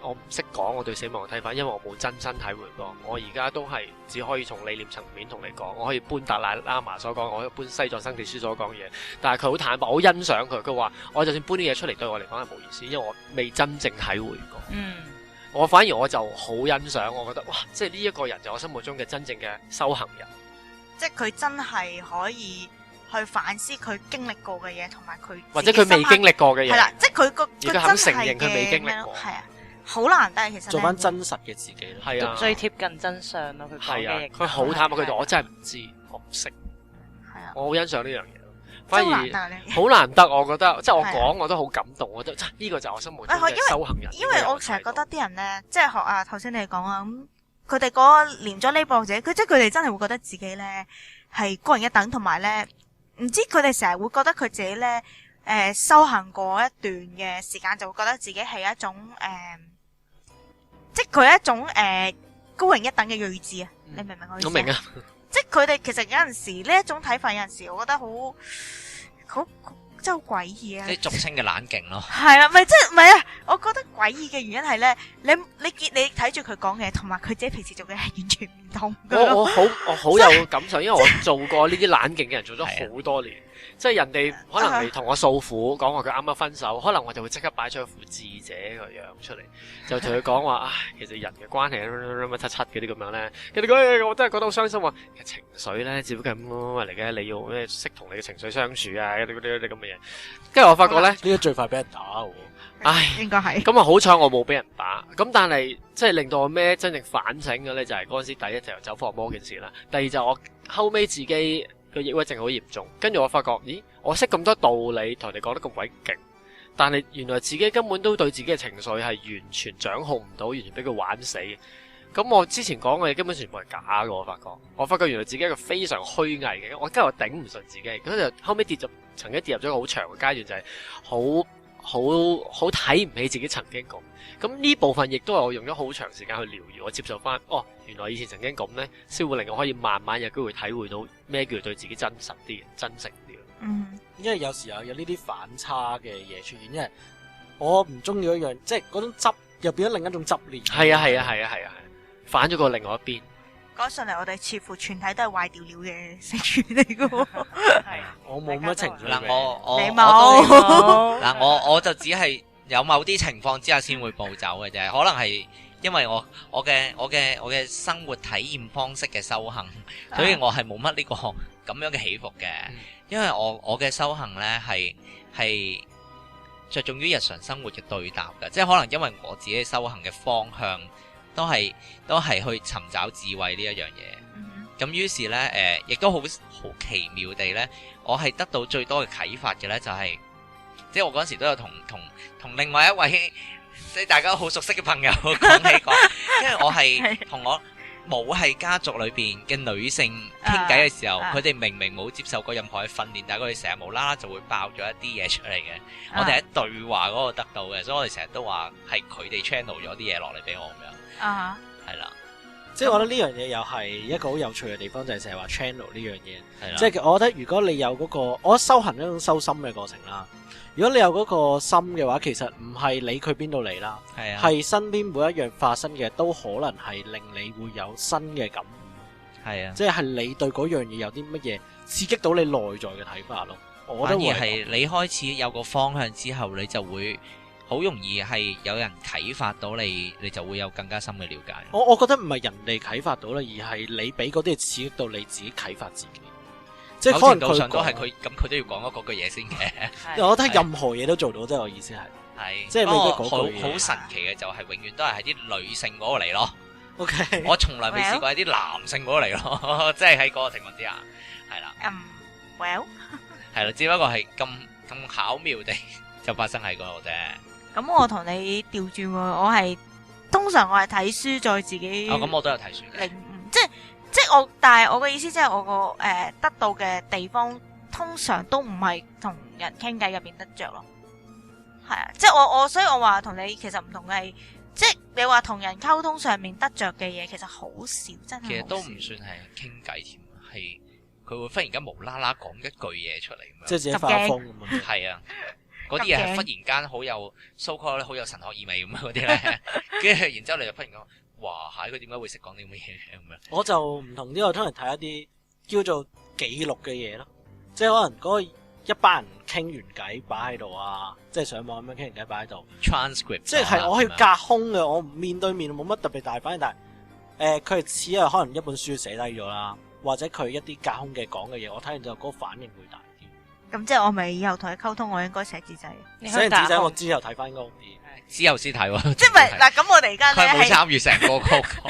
我唔識講我對死亡嘅睇法，因為我冇真身體會過，我而家都係只可以從理念層面同你講，我可以搬達賴喇嘛所講，我可以搬西藏生死書所講嘅嘢，但係佢好坦白，我好欣賞佢，佢話我就算搬啲嘢出嚟對我嚟講係冇意思，因為我未真正體會過。我反而我就好欣賞，我覺得哇，即係呢一個人就我心目中嘅真正嘅修行人。即係佢真係可以去反思佢經歷過嘅嘢，同埋佢或者佢未經歷過嘅嘢。係啦，即係佢而家肯承認佢未經歷過。係啊，好難得其實。做翻真實嘅自己咯。係啊，最貼近真相咯。佢講嘅嘢。佢好坦白，佢話我真係唔知，我唔識。係啊，我好欣賞呢樣嘢。反而好難得，我覺得即係我講我都好感動，我覺得呢個就係我心目中嘅修行人。因為我成日覺得啲人咧，即係學頭先你講啊咁。佢哋嗰連咗呢步者，即係佢哋真係會覺得自己咧係高人一等，同埋咧唔知佢哋成日會覺得佢自己咧修行過一段嘅時間，就會覺得自己係一種即係佢係一種高人一等嘅睿智啊！你明唔明我意思？我明啊！即係佢哋其實有陣時呢一種睇法，有陣時我覺得好真係好詭異啊！即係俗稱嘅冷勁咯。係啊，唔係啊！我覺得詭異嘅原因係咧，你睇住佢講嘅，同埋佢自己平時做嘅係完全唔同㗎。我好有感受，因為我做過呢啲冷勁嘅人，做咗好多年。即係人哋可能嚟同我訴苦，講話佢啱啱分手，可能我就會即刻擺出一副智者個樣出嚟，就同佢講話，唉，其實人嘅關係乜七七嗰啲咁樣咧，人哋講我真係覺得好傷心喎。其實情緒咧，只不過係咁嚟嘅，你要咩識同你嘅情緒相處啊，嗰啲咁嘅嘢。跟住我發覺咧，呢個最快俾人打喎。唉，應該係。咁啊好彩我冇俾人打，咁但係即係令到我咩真正反省嘅咧，就係嗰陣時第一就係走火魔件事啦，第二就我後尾自己個抑鬱症好嚴重，跟住我發覺，咦，我識咁多道理同你講得咁鬼勁，但係原來自己根本都對自己嘅情緒係完全掌控唔到，完全俾佢玩死。咁我之前講嘅嘢根本全部係假嘅，我發覺原來自己一個非常虛偽嘅，我今日頂唔順自己，咁就後尾曾經跌入咗一個好長嘅階段，就係好睇唔起自己曾經咁呢部分亦都係我用咗好長時間去療愈，我接受翻，原來以前曾經咁呢，先會令我可以慢慢有機會體會到咩叫對自己真實啲、真誠啲。因為有時候有呢啲反差嘅嘢出現，因為我唔中意一樣，即係嗰種執又變咗另一種執念。係啊，反咗過另外一邊。講上嚟，我哋似乎全體都係壞掉了嘅成員嚟嘅喎。係我冇乜情緒嗱，嘅你我冇嗱我就只係有某啲情況之下先會暴走嘅啫，可能係因為我嘅生活體驗方式嘅修行，所以我係冇乜呢個咁樣嘅起伏嘅。因為我嘅修行呢係着重於日常生活嘅對答嘅，即係可能因為我自己修行嘅方向都係去尋找智慧呢一樣嘢。咁於是呢，亦都好奇妙地呢，我係得到最多嘅啟發嘅呢，就係即係我嗰陣時都有同另外一位即係大家好熟悉嘅朋友講起過，因為我係同我母系家族裏邊嘅女性傾偈嘅時候，佢哋明明冇接受過任何嘅訓練，但係佢哋成日無啦啦就會爆咗一啲嘢出嚟嘅。我哋喺對話嗰度得到嘅，所以我哋成日都話係佢哋 channel 咗啲嘢落嚟俾我咁樣。係啦，即係我覺得呢樣嘢又係一個好有趣嘅地方，就係成日話 channel 呢樣嘢。係啦，即係我覺得如果你有嗰個，我覺得修行一種修心嘅過程啦。如果你有嗰個心嘅話，其實唔係理佢邊度嚟啦，係啊，係身邊每一樣發生嘅都可能係令你會有新嘅感悟。係啊，即係你對嗰樣嘢有啲乜嘢刺激到你內在嘅睇法咯。我覺得反而係你開始有個方向之後，你就會好容易係有人啟發到你，你就會有更加深嘅了解。我覺得唔係人哋啟發到啦，而係你俾嗰啲嘢刺激到你自己啟發自己。即係某可能佢程度上都係佢咁，佢都要講嗰句嘢先嘅。我覺得任何嘢都做到，即係我意思係。係，即係不過未必嗰句嘢好神奇嘅就係永遠都係喺啲女性嗰個嚟咯。OK，我從來未試過喺啲男性嗰個嚟咯，即係喺嗰個情況之下，係啦， well，係啦，只不過係咁巧妙地就發生喺嗰度啫。咁我同你調轉喎，我係通常我係睇書再自己咁我都有睇書嘅。領悟，即係我，但係我嘅意思即係我個得到嘅地方，通常都唔係同人傾偈入邊得着咯。係啊，即係我所以我話同你其實唔同嘅係，即係你話同人溝通上面得着嘅嘢，其實好少，真係好少。其實都唔算係傾偈添，係佢會忽然間無啦啦講一句嘢出嚟咁樣。即係自己發瘋咁樣。係啊，嗰啲嘢係忽然間好有 so called 好有神學意味咁樣嗰啲咧，跟住然之後你就忽然講，哇！佢點解會識講啲咁嘅嘢咁樣？我就唔同啲，我通常睇一啲叫做記錄嘅嘢咯，即係可能嗰個一班人傾完偈擺喺度啊，即係上網咁樣傾完偈擺喺度。transcript 即係我係隔空嘅，我面對面冇乜特別大反應，但係佢係似係可能一本書寫低咗啦，或者佢一啲隔空嘅講嘅嘢，我睇完之後嗰個反應會大啲。咁即係我咪以後同佢溝通，我應該寫字仔。寫完紙仔我之後睇翻嗰啲。之後先睇喎，即係咪嗱？咁我哋而家咧佢冇係參與成個嗰個。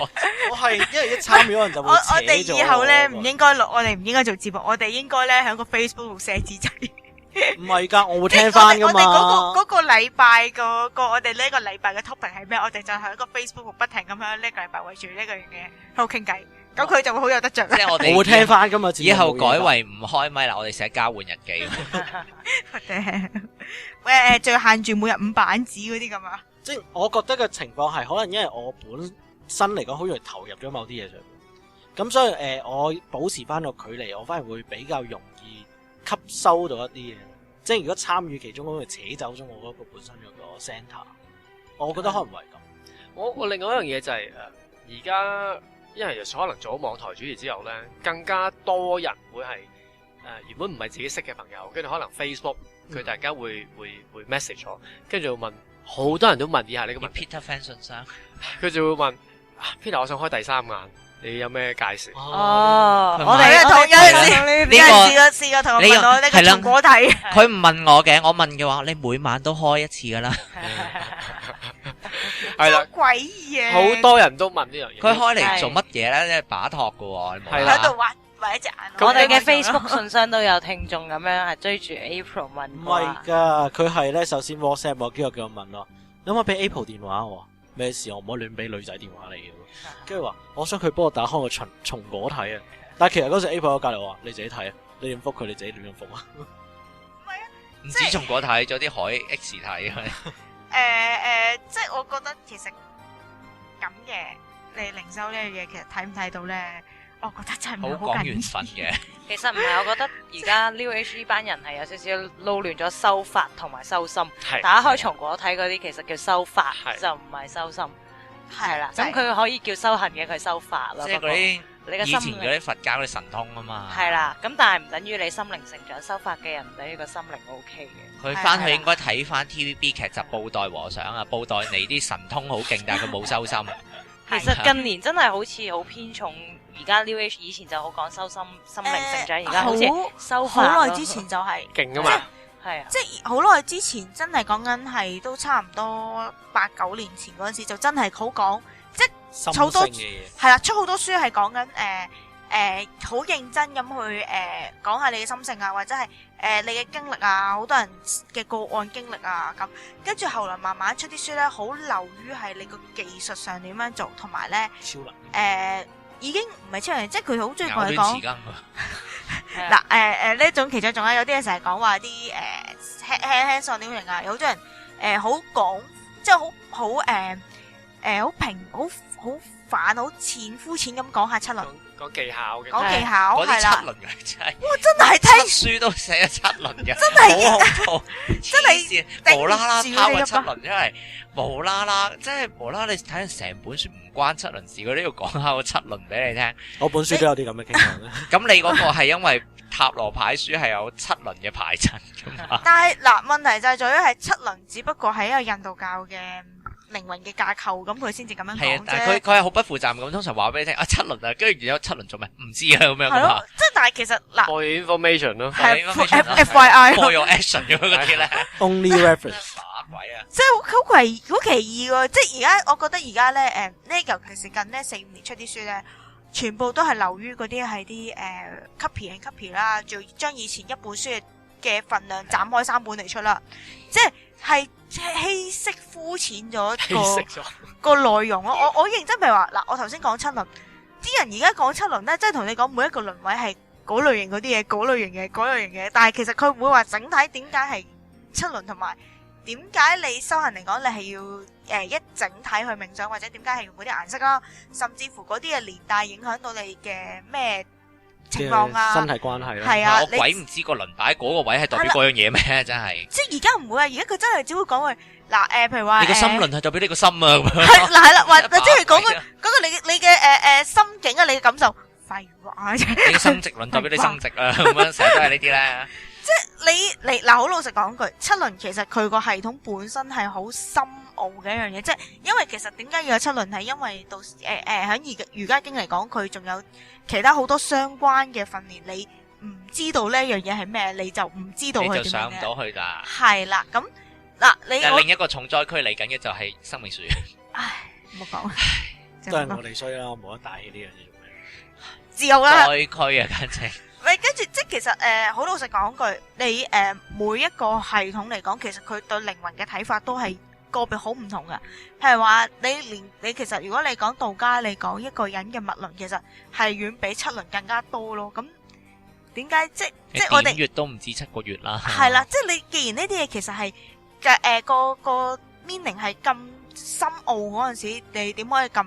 我係因為一參與可能就會我扯咗哋以後咧唔應該錄，我哋唔應該做節目，我哋應該咧喺個 Facebook 度寫字仔。唔係㗎，我會聽翻㗎嘛。我哋嗰個禮拜個我哋呢個禮拜嘅 topic 係咩？我哋就喺個 Facebook 度不停咁樣呢個禮拜圍住呢個嘢喺度傾偈，咁佢就會好有得着。即係我哋我會聽翻㗎嘛。以後改為唔開咪啦，我哋寫交換日記。最限住每日5版紙嗰啲咁啊。即係我覺得嘅情況係可能因為我本身嚟講好容易投入咗某啲嘢上面，咁所以我保持翻個距離，我反而會比較容易吸收到一啲嘢。即係如果參與其中嗰個扯走咗我嗰個本身嗰個 center，我覺得可能係咁。我另外一樣嘢就係而家因為可能做咗網台主義之後咧，更加多人會係原本唔係自己識嘅朋友，跟住可能 Facebook 佢大家會 message 我，跟住會問好多人都問以下呢個問題。 Peter Fan 信箱，佢就會問Peter，我想開第三眼，你有咩介紹？哦，我哋同有陣時試過同我呢個問我呢個係啦松果體，佢唔問我嘅，我問嘅話，你每晚都開一次噶啦。係啦，鬼嘢，好多人都問呢樣嘢。佢開嚟做乜嘢咧？即係把托嘅喎，係啦喺度畫一隻眼。我哋嘅 Facebook 信箱都有聽眾咁樣係追住 April 問唔過係㗎，佢係咧首先 WhatsApp 我，跟住叫我問咯，你可唔可以俾 Apple 電話我？咩事？我唔可以亂俾女仔電話你嘅。跟住話，我想佢幫我打開個松果體啊！但係其實嗰時 Apple 喺隔離話，你自己睇啊，你點覆佢，你自己亂咁覆啊。唔止松果睇，仲有啲海 X 睇。即係我覺得其實咁嘅，你零售呢樣嘢，其實睇唔睇到咧？我覺得真係好唔係好緊講緣分嘅。其實唔係，我覺得而家 New Age 呢班人係有少少撈亂咗修法同埋修心。係打開松果體嗰啲其實叫修法，係就唔係修心。係啦，就係咁佢可以叫修行嘅，佢修法咯。即係不過嗰啲你嘅以前心嗰啲佛教嗰啲神通啊嘛。係啦，咁但係唔等於你心靈成長，修法嘅人唔等於個心靈 O K 嘅。佢翻去應該睇翻 TVB 劇集《布袋和尚》啊，布袋你啲神通好勁，但係佢冇修心。其實近年真係好似好偏重，而家 New Age 以前就好講修心、心靈成長，而家好似修法咯好耐之前就係勁㗎嘛。係啊，即係好耐之前，真係講緊係都差唔多8-9年前嗰陣時，就真係好講，心好多聲嘅嘢。係啦，出好多書係講緊好認真咁去講下你嘅心性啊，或者係你嘅經歷啊，好多人嘅個案經歷啊咁，跟住後來慢慢出啲書咧，好流於係你個技術上點樣做，同埋咧超能已經唔係超人，即係佢好中意咬同你講亂匙羹。嗱呢一種其中仲有啲嘢成日講話啲輕鬆點型啊，有好多人好講，即係好平好泛好淺膚淺咁講下七輪，講技巧嘅。講技巧嗰啲七係啦，輪嘅真係，真係聽書都寫咗七輪嘅，真係好恐怖，真係黐線頂無啦啦住拋個你㗎七輪，真係無啦啦，即係無啦啦你睇緊成本書唔關七輪事，佢都要講下個七輪俾你聽。我本書都有啲咁嘅傾向咧。咁你嗰個係因為塔羅牌書係有七輪嘅牌陣噶嘛？但係嗱問題就係在於係七輪，只不過係一個印度教嘅靈魂嘅架構，咁佢先至咁樣講，係啊但係啫。佢係好不負責任咁，通常話俾你聽啊七輪啊，跟住然後七輪做咩？唔知啊咁樣係噶嘛咯，即係但係其實嗱 For your information 咯。係係 FYI for your action 咁樣嗰啲咧， Only reference。打鬼啊！即係好奇異喎！即係而家，我覺得而家咧，尤其是近呢4-5年出啲書咧，全部都係流於嗰啲係啲copy 啦，仲將以前一本書嘅份量斬開3本嚟出啦，即係稀釋膚淺咗個內容咯。我認真譬如話嗱，我頭先講七輪，啲人而家講七輪咧，即係同你講每一個輪位係嗰類型嗰啲嘢，嗰類型嘅，嗰類型嘅，但係其實佢唔會話整體點解係七輪同埋。點解你修行嚟講，你係要一整體去冥想，或者點解係用嗰啲顏色啦，甚至乎嗰啲嘅連帶影響到你嘅咩情況啊？身體關係啦。係啊，我鬼唔知個輪擺嗰個位係代表嗰樣嘢咩？真係。即係而家唔會啊！而家佢真係只會講句嗱譬如話你個心輪係代表你個心啊咁樣。係啦，或者係講句嗰個你嘅心境啊，你嘅感受廢話啫。你嘅生殖輪代表你生殖啊，咁樣成日都係呢啲咧。即係你嗱，好老實講句，七輪其實佢個系統本身係好深奧嘅一樣嘢，即係因為其實點解要有七輪係因為到喺瑜伽經嚟講，佢仲有其他好多相關嘅訓練，你唔知道呢一樣嘢係咩，你就唔知道佢點樣嘅。你就上唔到去㗎。係啦，咁嗱你但係另一個重災區嚟緊嘅就係生命樹。唉，唔好講，都係我哋衰啦，冇得帶起呢樣嘢做咩？自由啦。災區啊，簡直。喂，跟住即係其實好老實講句，你每一個系統嚟講，其實佢對靈魂嘅睇法都係個別好唔同嘅。譬如話你其實如果你講道家，你講一個人嘅脈輪，其實係遠比七輪更加多咯。咁點解即係我哋月都唔止7個月啦。係啦，即係你既然呢啲嘢其實係個 meaning 係咁深奧嗰陣時，你點可以咁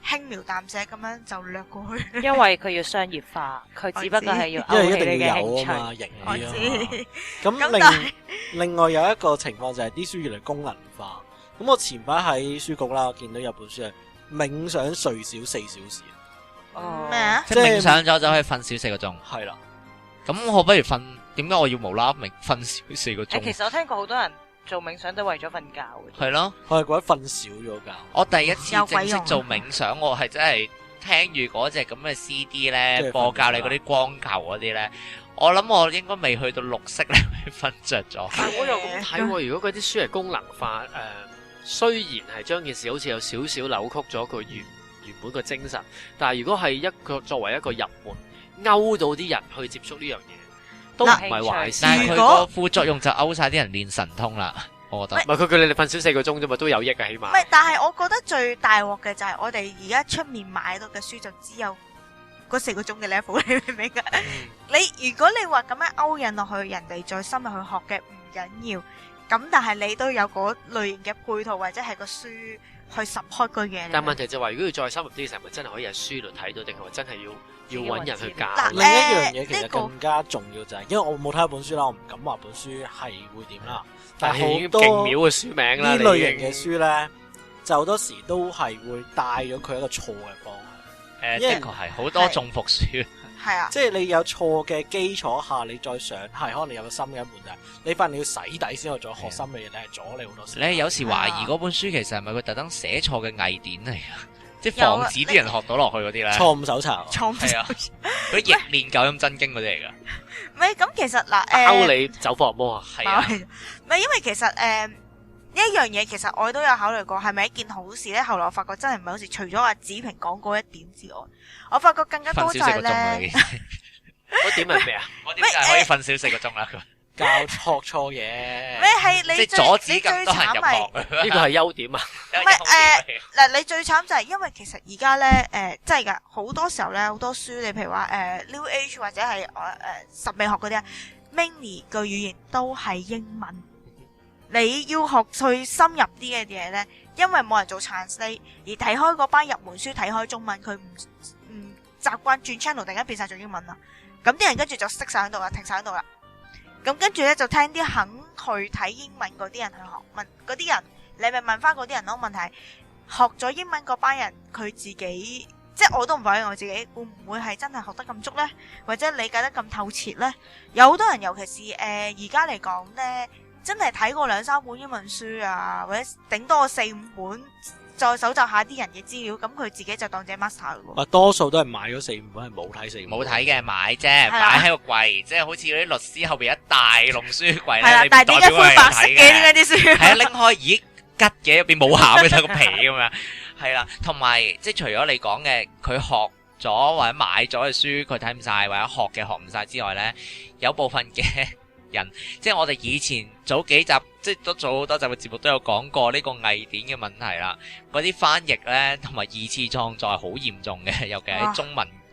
輕描淡寫咁樣就略過去？因為佢要商業化，佢只不過係要勾因為一起你嘅定要有興趣。啊嘛，型我啲啊嘛。知。咁咁但係另外有一個情況就係啲書越嚟功能化。咁我前排喺書局啦，見到有本書係冥想睡少4小時。哦咩啊？即係冥想咗就可以瞓少4個鐘。係啦，咁我不如瞓，點解我要無啦啦瞓少4個鐘？其實我聽過好多人做冥想都為咗瞓覺嘅。係咯，我係覺得瞓少咗覺。我第一次有鬼用正式做冥想，我係真係聽住嗰隻咁嘅 CD 咧跟住瞓播教你嗰啲光球嗰啲咧，我諗我應該未去到綠色咧，瞓着咗。但我又咁睇喎，如果嗰啲書係功能化，雖然係將件事好似有少少扭曲咗佢原本個精神，但係如果係一個作為一個入門，勾到啲人去接觸呢樣嘢，都唔係壞事。但係佢如果個副作用就勾晒啲人練神通啦，我覺得。唔係佢叫你哋瞓少4個鐘啫嘛，都有益啊，起碼。唔係，但係我覺得最大鑊嘅就係我哋而家出面買到嘅書就只有嗰4個鐘嘅 level，你明唔明啊？你如果你話咁樣勾引落去，人哋再深入去學嘅唔緊要，咁但係你都有嗰類型嘅配套或者係個書去 support 嗰嘢。但問題就係話，如果要再深入啲嘅時候，咪真係可以喺書度睇到，定係話真係要揾人去教？嗱另一樣嘢其實呢個更加重要就係，因為我冇睇本書啦，我唔敢話本書係會點啦。但但係已經係好多勁秒嘅書名啦，呢類型你已經嘅書咧，就好多時都係會帶咗佢一個錯嘅方向。的確係好多中伏書。係啊，即係你有錯嘅基礎下，你再上係可能你有個新嘅一門就係你發現你要洗底先去再學新嘅嘢，你係阻你好多時間。你有時懷疑嗰本書其實係咪佢特登寫錯嘅偽典嚟啊？即係防止啲人學到落去嗰啲咧。錯誤搜查。錯係啊，嗰啲逆練九陰真經嗰啲嚟㗎。唔係咁，其實嗱勾你走火入魔啊！係啊，唔係因為其實呢一樣嘢，其實我都有考慮過係咪一件好事咧。後來我發覺真係唔係好事，除咗話子平講嗰一點之外，我發覺更加多就係瞓少4個鐘啦已咧。經。嗰點係咩啊？我點解可以瞓少4個鐘啦？教錯嘢。咩係你即係阻止你最更多人入慘係學。呢個係優點啊！唔係嗱，你最慘就係因為其實而家咧真係㗎，好多時候咧好多書，你譬如話New Age 或者係神秘學嗰啲啊 ，mainly 嘅語言都係英文。你要學去深入啲嘅嘢咧，因為冇人做 translate，而睇開嗰班入門書睇開中文，佢唔習慣轉 channel，突然間變晒做英文啦。咁啲人跟住就識晒喺度啦，停晒喺度啦。咁跟住咧就聽啲肯去睇英文嗰啲人去學，問嗰啲人，你咪問翻嗰啲人咯。問題學咗英文嗰班人，佢自己即係我都唔否認我自己，會唔會係真係學得咁足呢？或者理解得咁透徹呢？有好多人，尤其是而家嚟講呢，真係睇過2-3本英文書啊，或者頂多4-5本，再搜集下啲人嘅資料，咁佢自己就當自己 master 咯。啊，多數都係買咗4-5本，係冇睇4-5本。冇睇嘅買啫，係啦擺喺個櫃，即係好似嗰啲律師後邊一大籠書櫃係啦咧，，但係點解灰白色嘅點解啲書？係啊，拎開，咦，吉嘅入邊冇餡嘅，睇個皮咁樣，係啦。同埋即係除咗你講嘅，佢學咗或者買咗嘅書，佢睇唔晒，或者學嘅學唔晒之外咧，有部分嘅人，即係我哋以前早幾集，即係都做好多集嘅節目都有講過呢個偽典嘅問題啦。嗰啲翻譯咧，同埋二次創作係好嚴重嘅，尤其喺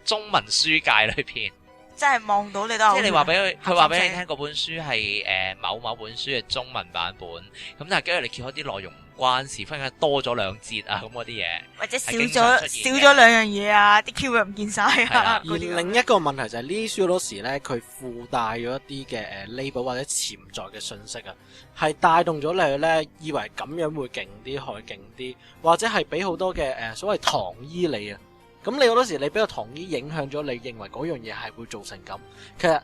中文書界裏邊。真係望到你都有即係你話俾佢話俾你合聽，嗰本書係某本書嘅中文版本，咁但係跟住你揭開啲內容唔關事，忽然間多咗2節啊，咁嗰啲嘢。或者少係經常出咗現嘅2樣嘢啊，啲 keyword 唔見晒係啊啊。而另一個問題就係呢啲書好多時咧，佢附帶咗一啲嘅label 或者潛在嘅信息啊，係帶動咗你咧，以為咁樣會勁啲，可以勁啲，或者係俾好多嘅所謂糖衣你啊。咁你好多時你俾個糖衣影響咗，你認為嗰樣嘢係會做成咁，其實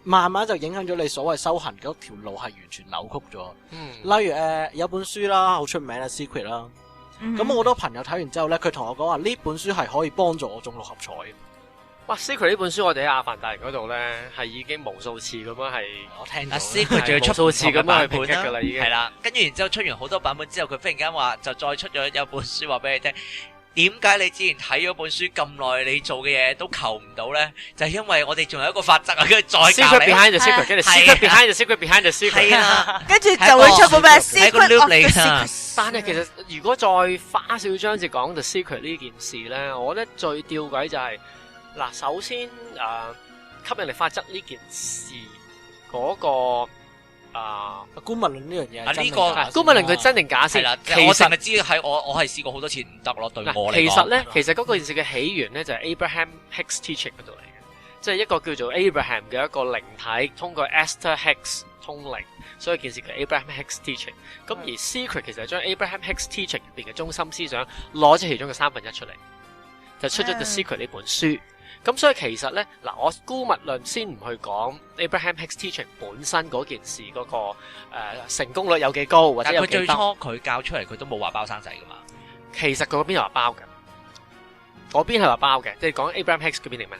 慢慢就影響咗你所謂修行嗰條路係完全扭曲咗。例如有本書啦，好出名啦 Secret 啦，咁好多朋友睇完之後呢，佢同我講話呢本書係可以幫助我中6合彩。哇！Secret 呢本書我哋喺阿凡達人嗰度咧，係已經無數次咁樣係我聽到阿 C 佢仲要出無數次咁樣版本去抨擊㗎啦已經係啦，跟住然之後出完好多版本之後，佢忽然間話就再出咗有本書話俾你聽。點解你之前睇咗本書咁耐，你做嘅嘢都求唔到咧？就係因為我哋仲有一個法則啊，跟住再教 Secret 你。behind the secret，跟住 secret behind the secret behind the secret。係啊，跟住就會出本咩係一個 Secret loop of 嚟 the 㗎 Secret。但係其實如果再花少章節講 the secret 呢件事咧，我覺得最吊詭就係嗱，首先吸引力法則呢件事嗰個觀物論呢樣嘢係真定啊呢個假先觀物論佢真定假先？係啦，其實我淨係知係我係試過好多次唔得咯，對我嚟講。其實咧，其實嗰個件事嘅起源咧就係 Abraham Hicks Teaching 嗰度嚟嘅，即係一個叫做 Abraham 嘅一個靈體通過 Esther Hicks 通靈，所以件事叫 Abraham Hicks Teaching。咁而 Secret 其實係將 Abraham Hicks Teaching 入邊嘅中心思想攞咗其中嘅1/3出嚟，就出咗 The Secret 呢本書。咁所以其實咧，嗱，我姑勿論先唔去講 Abraham Hicks Teaching 本身嗰件事嗰、個、成功率有幾高，或者但佢最有幾得初佢教出嚟，佢都冇話包生仔噶嘛。其實佢嗰邊係話包嘅，嗰邊係話包嘅，即係講 Abraham Hicks 嗰邊定咩？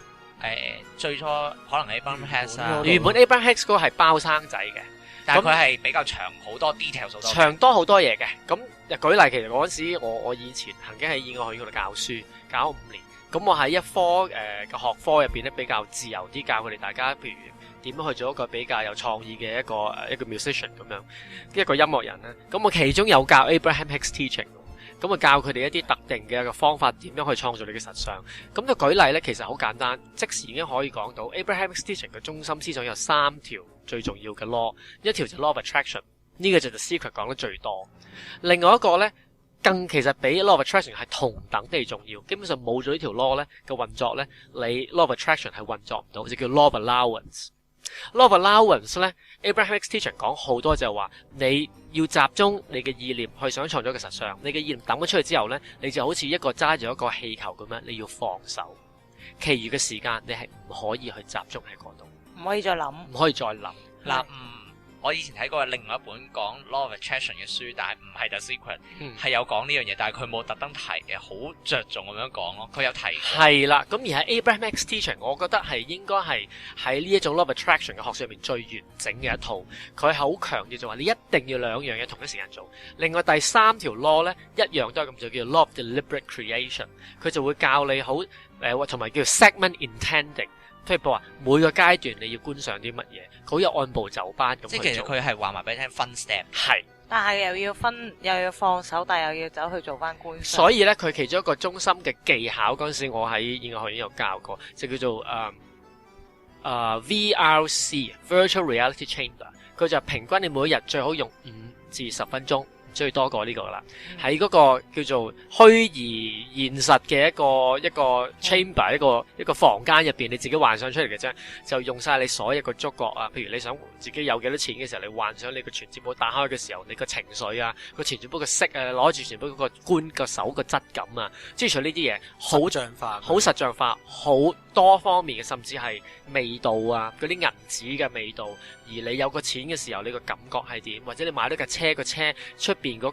最初可能係 Abraham Hicks 啦，原本 Abraham Hicks 嗰個係包生仔嘅，但係佢係比較長好多 details 好多。長多好多嘢嘅。咁舉例，其實嗰陣時我以前曾經喺意外學院嗰度教書，教咗5年。咁我喺一科嘅學科入邊咧比較自由啲，教佢哋大家，譬如點樣去做一個比較有創意嘅一個 musician 咁樣，一個音樂人咧。咁我其中有教 Abraham Hicks Teaching。咁啊，教佢哋一啲特定嘅一個方法，點樣去創造你嘅實相。咁就舉例咧，其實好簡單，即時已經可以講到 Abraham Hicks Teaching 嘅中心思想有3條最重要嘅 law，一條就 law of attraction， 呢個就 The Secret 講得最多。另外一個咧，其實比 law of attraction 係同等地重要。基本上冇咗呢條 law 咧嘅運作咧，你 law of attraction 係運作唔到，就叫 law of allowance。law of allowance 咧 ，Abraham Hicks Teaching 講好多就係話你要集中你嘅意念去想創造嘅實相，你嘅意念抌咗出去之後呢，你就好似一個揸住一個氣球咁樣，你要放手，其餘嘅時間你係唔可以去集中喺嗰度，唔可以再諗，唔可以再諗。嗱，我以前睇過另外一本講 Law of Attraction 嘅書，但係唔係 The Secret，係有講呢樣嘢，但係佢冇特登提嘅，好着重咁樣講咯。佢有提過。係啦，咁而喺 Abraham Hicks Teaching， 我覺得係應該係喺呢一種 Law of Attraction 嘅學說入面最完整嘅一套。佢係好強調就話你一定要兩樣嘢同一時間做。另外第3條 law 咧，一樣都係咁就叫 Law of Deliberate Creation， 佢就會教你好同埋叫 segment intending。譬如話每個階段你要觀賞啲乜嘢，好有按部就班咁去做。即係其實佢係話埋俾你聽分 step。係。但係又要分，又要放手，但係又要走去做翻觀賞。所以咧，佢其中一個中心嘅技巧，嗰陣時我喺演藝學院有教過，就叫做VRC Virtual Reality Chamber。佢就平均你每一日最好用5至10分鐘。最多過呢個啦，喺嗰個叫做虛擬現實嘅一個 chamber， 一個房間入邊，你自己幻想出嚟嘅啫，就用晒你所有嘅觸覺啊。譬如你想自己有幾多錢嘅時候，你幻想你個存折簿打開嘅時候，你個情緒啊，個存折簿嘅色啊，攞住存折簿個手個質感啊，即係除呢啲嘢，好像化，好實像化，好多方面嘅，甚至係味道啊，嗰啲銀紙嘅味道。而你有個錢嘅時候，你個感覺係點？或者你買咗架車，個車出邊嗰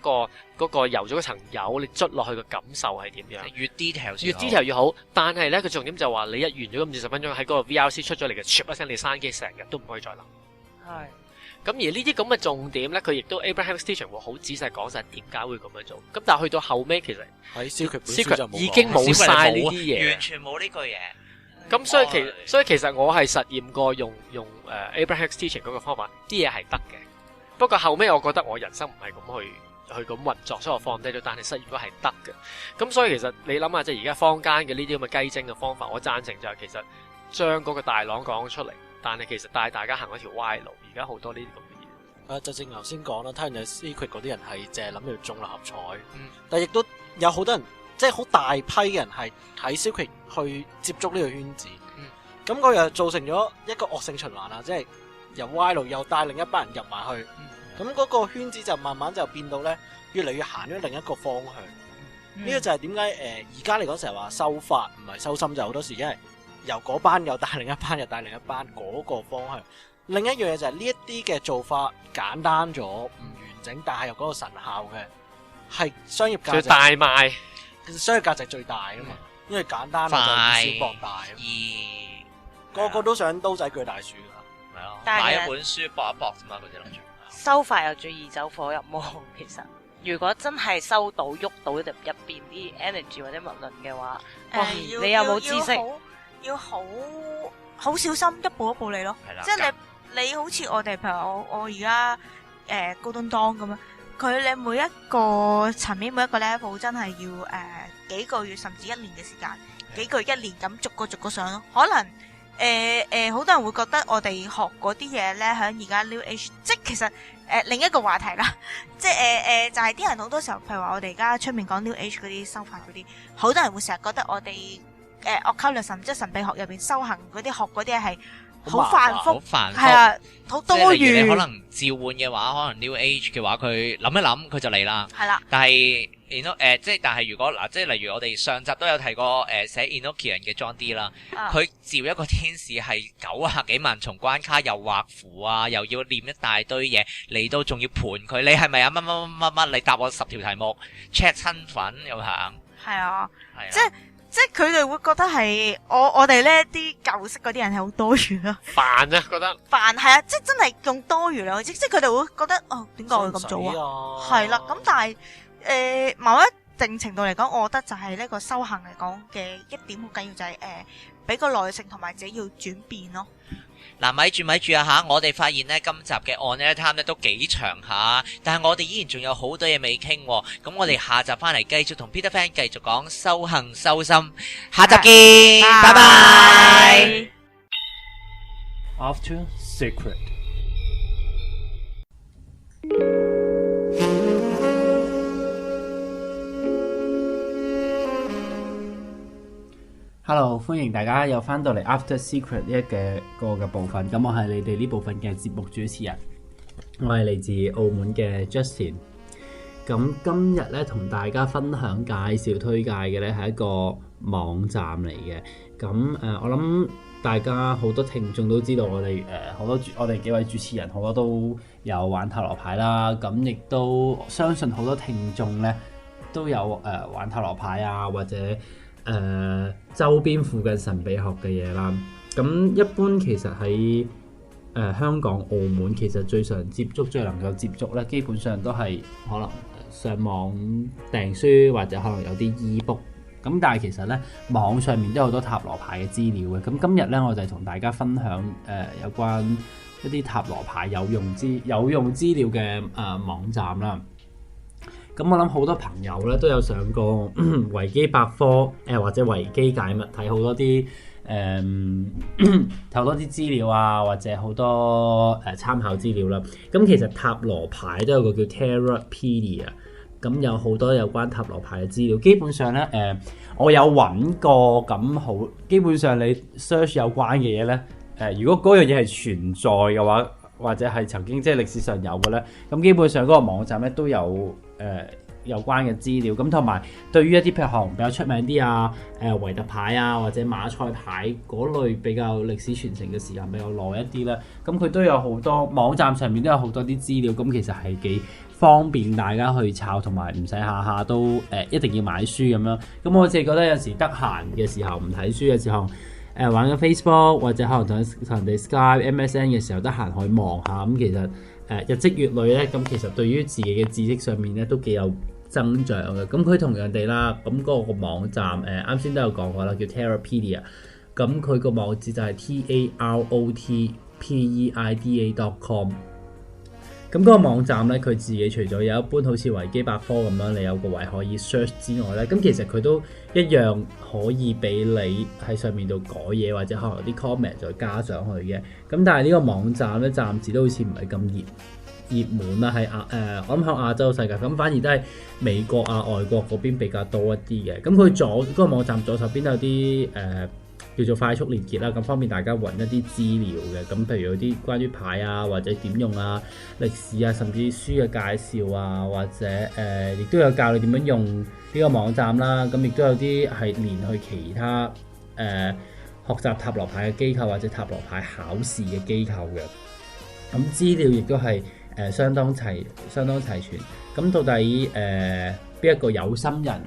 個油咗嗰層油，你捽落去個感受係點樣？越 detail 越好。但係咧，佢重點就話你一完咗咁20分鐘喺嗰個 VRC 出咗嚟嘅 chip 一聲，你閂機成日都唔可以再諗。係。咁而呢啲咁嘅重點咧，佢亦都 Abraham Hicks Teaching 會好仔細講晒點解會咁樣做。咁但係去到後尾，其實喺 Secret 已經冇晒呢啲嘢，完全冇呢句嘢。咁所以其實我係實驗過用Abraham Hicks Teaching 嗰個方法，啲嘢係得嘅。不過後尾我覺得我人生唔係咁去咁運作，所以我放低咗。但係實驗過係得嘅。咁所以其實你諗下，即係而家坊間嘅呢啲咁嘅雞精嘅方法，我贊成就係其實將嗰個大廊講出嚟，但係其實帶大家行一條歪路。而家好多呢啲咁嘅嘢。就正頭先講啦，睇人哋 Secret 嗰啲人係淨係諗住中六合彩，但係亦都有好多人。即係好大批嘅人係睇 Secret 去接觸呢個圈子，咁佢又造成咗一個惡性循環啦，即係由歪路又帶另一班人入埋去，咁嗰個圈子就慢慢就變到咧越嚟越行咗另一個方向。呢個就係點解而家嚟講成日話修法唔係修心，就好多時因為由嗰班又帶另一班，又帶另一班嗰個方向。另一樣嘢就係呢一啲嘅做法簡單咗，唔完整，但係又嗰個神效嘅係商業價值最大賣。商業價值最大啊嘛，因為簡單就以小博大，個個都想刀仔鋸大樹噶，係咯，買一本書搏一搏啫嘛，嗰啲諗住。收法又最易走火入魔，其實如果真係收到喐到入邊啲 energy 或者物論嘅話，你有冇知識？要好小心，一步一步嚟咯。即係你好似我哋，譬如我而家高端當咁樣。你每一個層面每一個 level 真係要幾個月甚至1年嘅時間，幾個月1年咁逐個上咯。可能好多人會覺得我哋學嗰啲嘢咧，喺而家 New Age， 即係其實另一個話題啦。即係就係啲人好多時候，譬如話我哋而家出面講 New Age 嗰啲修法嗰啲，好多人會成日覺得我哋occultism即係神秘學入邊修行嗰啲學嗰啲係好繁好複，繁複係啊，好即係多餘例如你可，能召喚嘅話，可能 New Age 嘅話，佢諗一諗佢就嚟啦。係啦，但係 即係但係如果嗱，即係例如我哋上集都有提過寫 Enochian 嘅 John D 啦，啊佢召一個天使係90幾萬重關卡，又畫符啊，又要念一大堆嘢嚟到，仲要盤佢，你係咪啊乜乜乜乜乜？你答我10條題目 check 親粉又行，係啊，係啊，即係佢哋會覺得係我哋呢啲舊式嗰啲人係好多餘咯，煩啊，覺得煩係啊，即係真係用多餘兩個字，即係佢哋會覺得哦，點解我會咁做啊？啊係啦，咁但係某一定程度嚟講，我覺得就係呢個修行嚟講嘅一點好緊要，就係俾個耐性同埋自己要轉變咯。嗱，咪住啊嚇！我哋發現呢今集嘅 On Air Time 咧都幾長下，但係我哋依然仲有好多嘢未傾喎。咁我哋下集翻嚟繼續同 Peter Fan 繼續講修行修心，下集見，拜拜。 After Secret。Hello，歡迎大家又翻到嚟 After Secret 呢一個部分。咁我係你哋呢部分嘅節目主持人，我係嚟自澳門嘅 Justin。咁今日咧同大家分享介紹推介嘅咧係一個網站嚟嘅。咁我諗大家好多聽眾都知道我哋我哋幾位主持人好多都有玩塔羅牌啦。咁亦都相信好多聽眾咧都有玩塔羅牌啊，或者周邊附近神秘學嘅嘢啦，咁一般其實喺香港、澳門其實最常接觸、最能夠接觸咧，基本上都係可能上網訂書或者可能有啲 e-book。咁但係其實咧網上面都有好多塔羅牌嘅資料嘅。咁今日咧我就同大家分享有關一啲塔羅牌有用資料嘅網站啦。咁我諗好多朋友咧都有上過維基百科或者維基解密，睇好多啲睇好多啲資料啊，或者好多參考資料啦。咁其實塔羅牌都有個叫 Tarotpedia， 咁有好多有關塔羅牌嘅資料。基本上咧我有揾過，咁好基本上你 search 有關嘅嘢咧如果嗰樣嘢係存在嘅話，或者係曾經即係歷史上有嘅咧，咁基本上嗰個網站咧都有有關嘅資料。咁同埋對於一啲譬如可能比較出名啲啊維特牌啊或者馬賽牌嗰類比較歷史傳承嘅時間比較耐一啲咧，咁佢都有好多網站上面都有好多啲資料，咁其實係幾方便大家去抄，同埋唔使下下都一定要買書咁樣。咁我自己覺得有時得閒嘅時候唔睇書嘅時候玩緊 Facebook 或者可能同人哋 Skype、MSN 嘅時候得閒可以望下，咁其實日積月累咧，咁其實對於自己嘅知識上面咧都幾有增長嘅。咁佢同樣地啦，咁嗰個網站啱先都有講過啦，叫 Tarotpedia。咁佢個網址就係 tarotpedia.com。咁嗰個網站咧，佢自己除咗有一般好似維基百科咁樣，你有個位可以 search 之外咧，咁其實佢都一樣可以俾你喺上面度改嘢，或者可能有啲 comment 再加上去嘅。咁但係呢個網站咧，暫時都好似唔係咁熱門啦，喺我諗喺亞洲世界，咁反而都係美國啊、外國嗰邊比較多一啲嘅。咁佢嗰個網站左手邊都有啲叫做快速連結啦，咁方便大家揾一啲資料嘅。咁譬如有啲關於牌啊，或者點用啊、歷史啊，甚至書嘅介紹啊，或者亦都有教你點樣用呢個網站啦。咁亦都有啲係連去其他學習塔羅牌嘅機構或者塔羅牌考試嘅機構嘅。咁資料亦都係相當齊全。咁到底邊一個有心人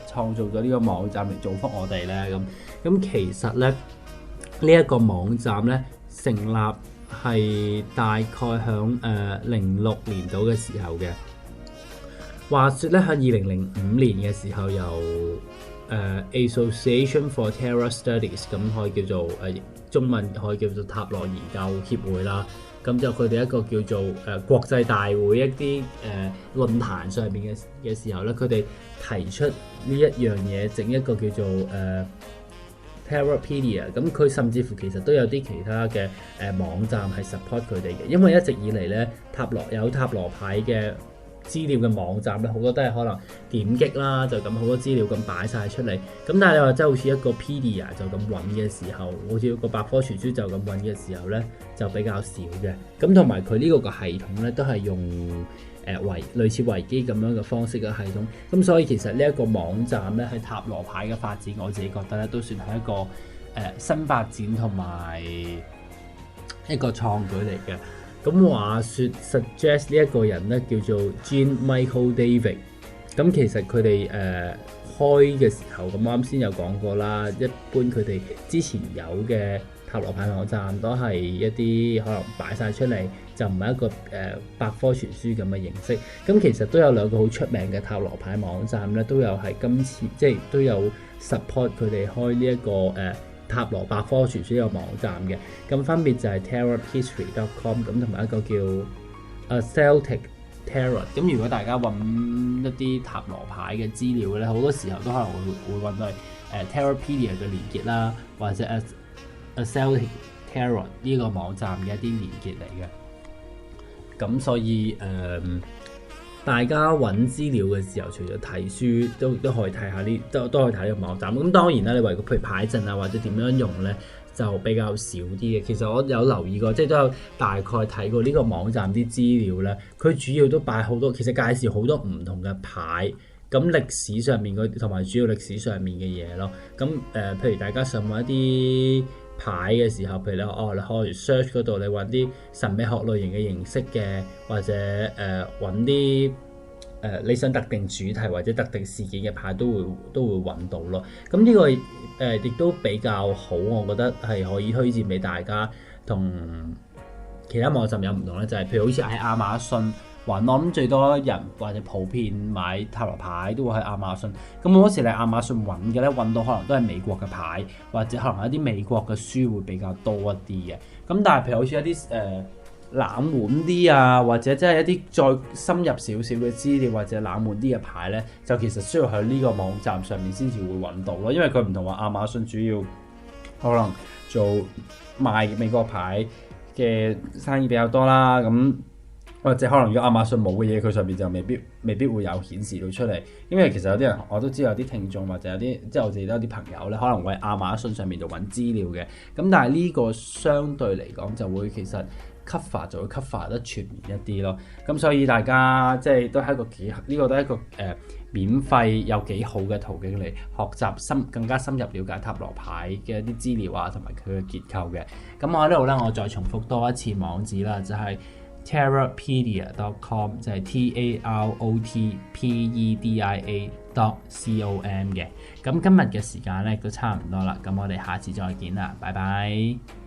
創造咗呢個網站嚟造福我哋咧？咁其實咧呢一個網站咧成立係大概響06年度嘅時候嘅。話說咧喺2005年嘅時候，由Association for Tarot Studies， 咁可以叫做中文可以叫做塔羅研究協會啦。咁就佢哋一個叫做國際大會一啲論壇上面嘅時候咧，佢哋提出呢一樣嘢，整一個叫做Tarotpedia。咁佢甚至乎其實都有啲其他嘅網站係 support 佢哋嘅，因為一直以嚟咧塔羅牌嘅資料嘅網站咧，好多都係可能點擊啦，就咁好多資料咁擺晒出嚟。咁但係你話真係好似一個 Pedia 就咁揾嘅時候，好似一個百科全書就咁揾嘅時候咧，就比較少嘅。咁同埋佢呢個個系統咧，都係用類似維基咁樣嘅方式嘅系統。咁所以其實呢一個網站咧，喺塔羅牌嘅發展，我自己覺得咧，都算係一個新發展同埋一個創舉嚟嘅。咁話說 suggest 呢一個人咧叫做 Jean Michael David。咁其實佢哋開嘅時候，咁啱先有講過啦。一般佢哋之前有嘅塔羅牌網站都係一啲可能擺晒出嚟，就唔係一個百科全書咁嘅形式。咁其實都有兩個好出名嘅塔羅牌網站咧，都有係今次即係都有 support 佢哋開呢一個塔羅百科全書呢個網站嘅。咁分別就係 tarothistory.com 咁同埋一個叫Celtic Tarot。咁如果大家揾一啲塔羅牌嘅資料咧，好多時候都可能會揾到Tarotpedia 嘅連結啦，或者Celtic Tarot 呢個網站嘅一啲連結嚟嘅。咁所以大家揾資料嘅時候，除咗睇書，都可以睇下都可以睇呢個網站。咁當然啦，你為譬如牌陣啊，或者點樣用咧，就比較少啲嘅。其實我有留意過，即係都有大概睇過呢個網站啲資料咧。佢主要都擺好多，其實介紹好多唔同嘅牌，咁歷史上面同埋主要歷史上面嘅嘢咯。咁譬如大家想揾一啲牌嘅時候，譬如你可以 search 嗰度，你揾啲神秘學類型嘅形式嘅，或者揾啲你想特定主題或者特定事件嘅牌都會揾到咯。咁呢個亦都比較好，我覺得係可以推薦俾大家。同其他網站有唔同咧，就係譬如好似喺亞馬遜揾，我諗最多人或者普遍買塔羅牌都會喺亞馬遜。咁好多時你亞馬遜揾嘅咧，揾到可能都係美國嘅牌，或者可能一啲美國嘅書會比較多一啲嘅。咁但係譬如好似一啲冷門啲啊，或者即係一啲再深入少少嘅資料或者冷門啲嘅牌咧，就其實需要喺呢個網站上面先至會揾到咯。因為佢唔同話亞馬遜主要可能做賣美國牌嘅生意比較多啦，咁或者可能如果亞馬遜冇嘅嘢，佢上面就未必會有顯示到出嚟。因為其實有啲人我都知道有啲聽眾或者有啲即係我自己都有啲朋友咧，可能會喺亞馬遜上面度揾資料嘅。咁但係呢個相對嚟講就會其實就會 cover 得全面一啲咯。咁所以大家即係都係一個呢個都係一個免費有幾好嘅途徑嚟學習更加深入了解塔羅牌嘅一啲資料啊，同埋佢嘅結構嘅。咁我喺呢度咧，我再重複多一次網址啦，就係tarotpedia.com， 就係 tarotpedia.com 嘅。咁今日嘅時間咧都差唔多啦，咁我哋下次再見啦，拜拜。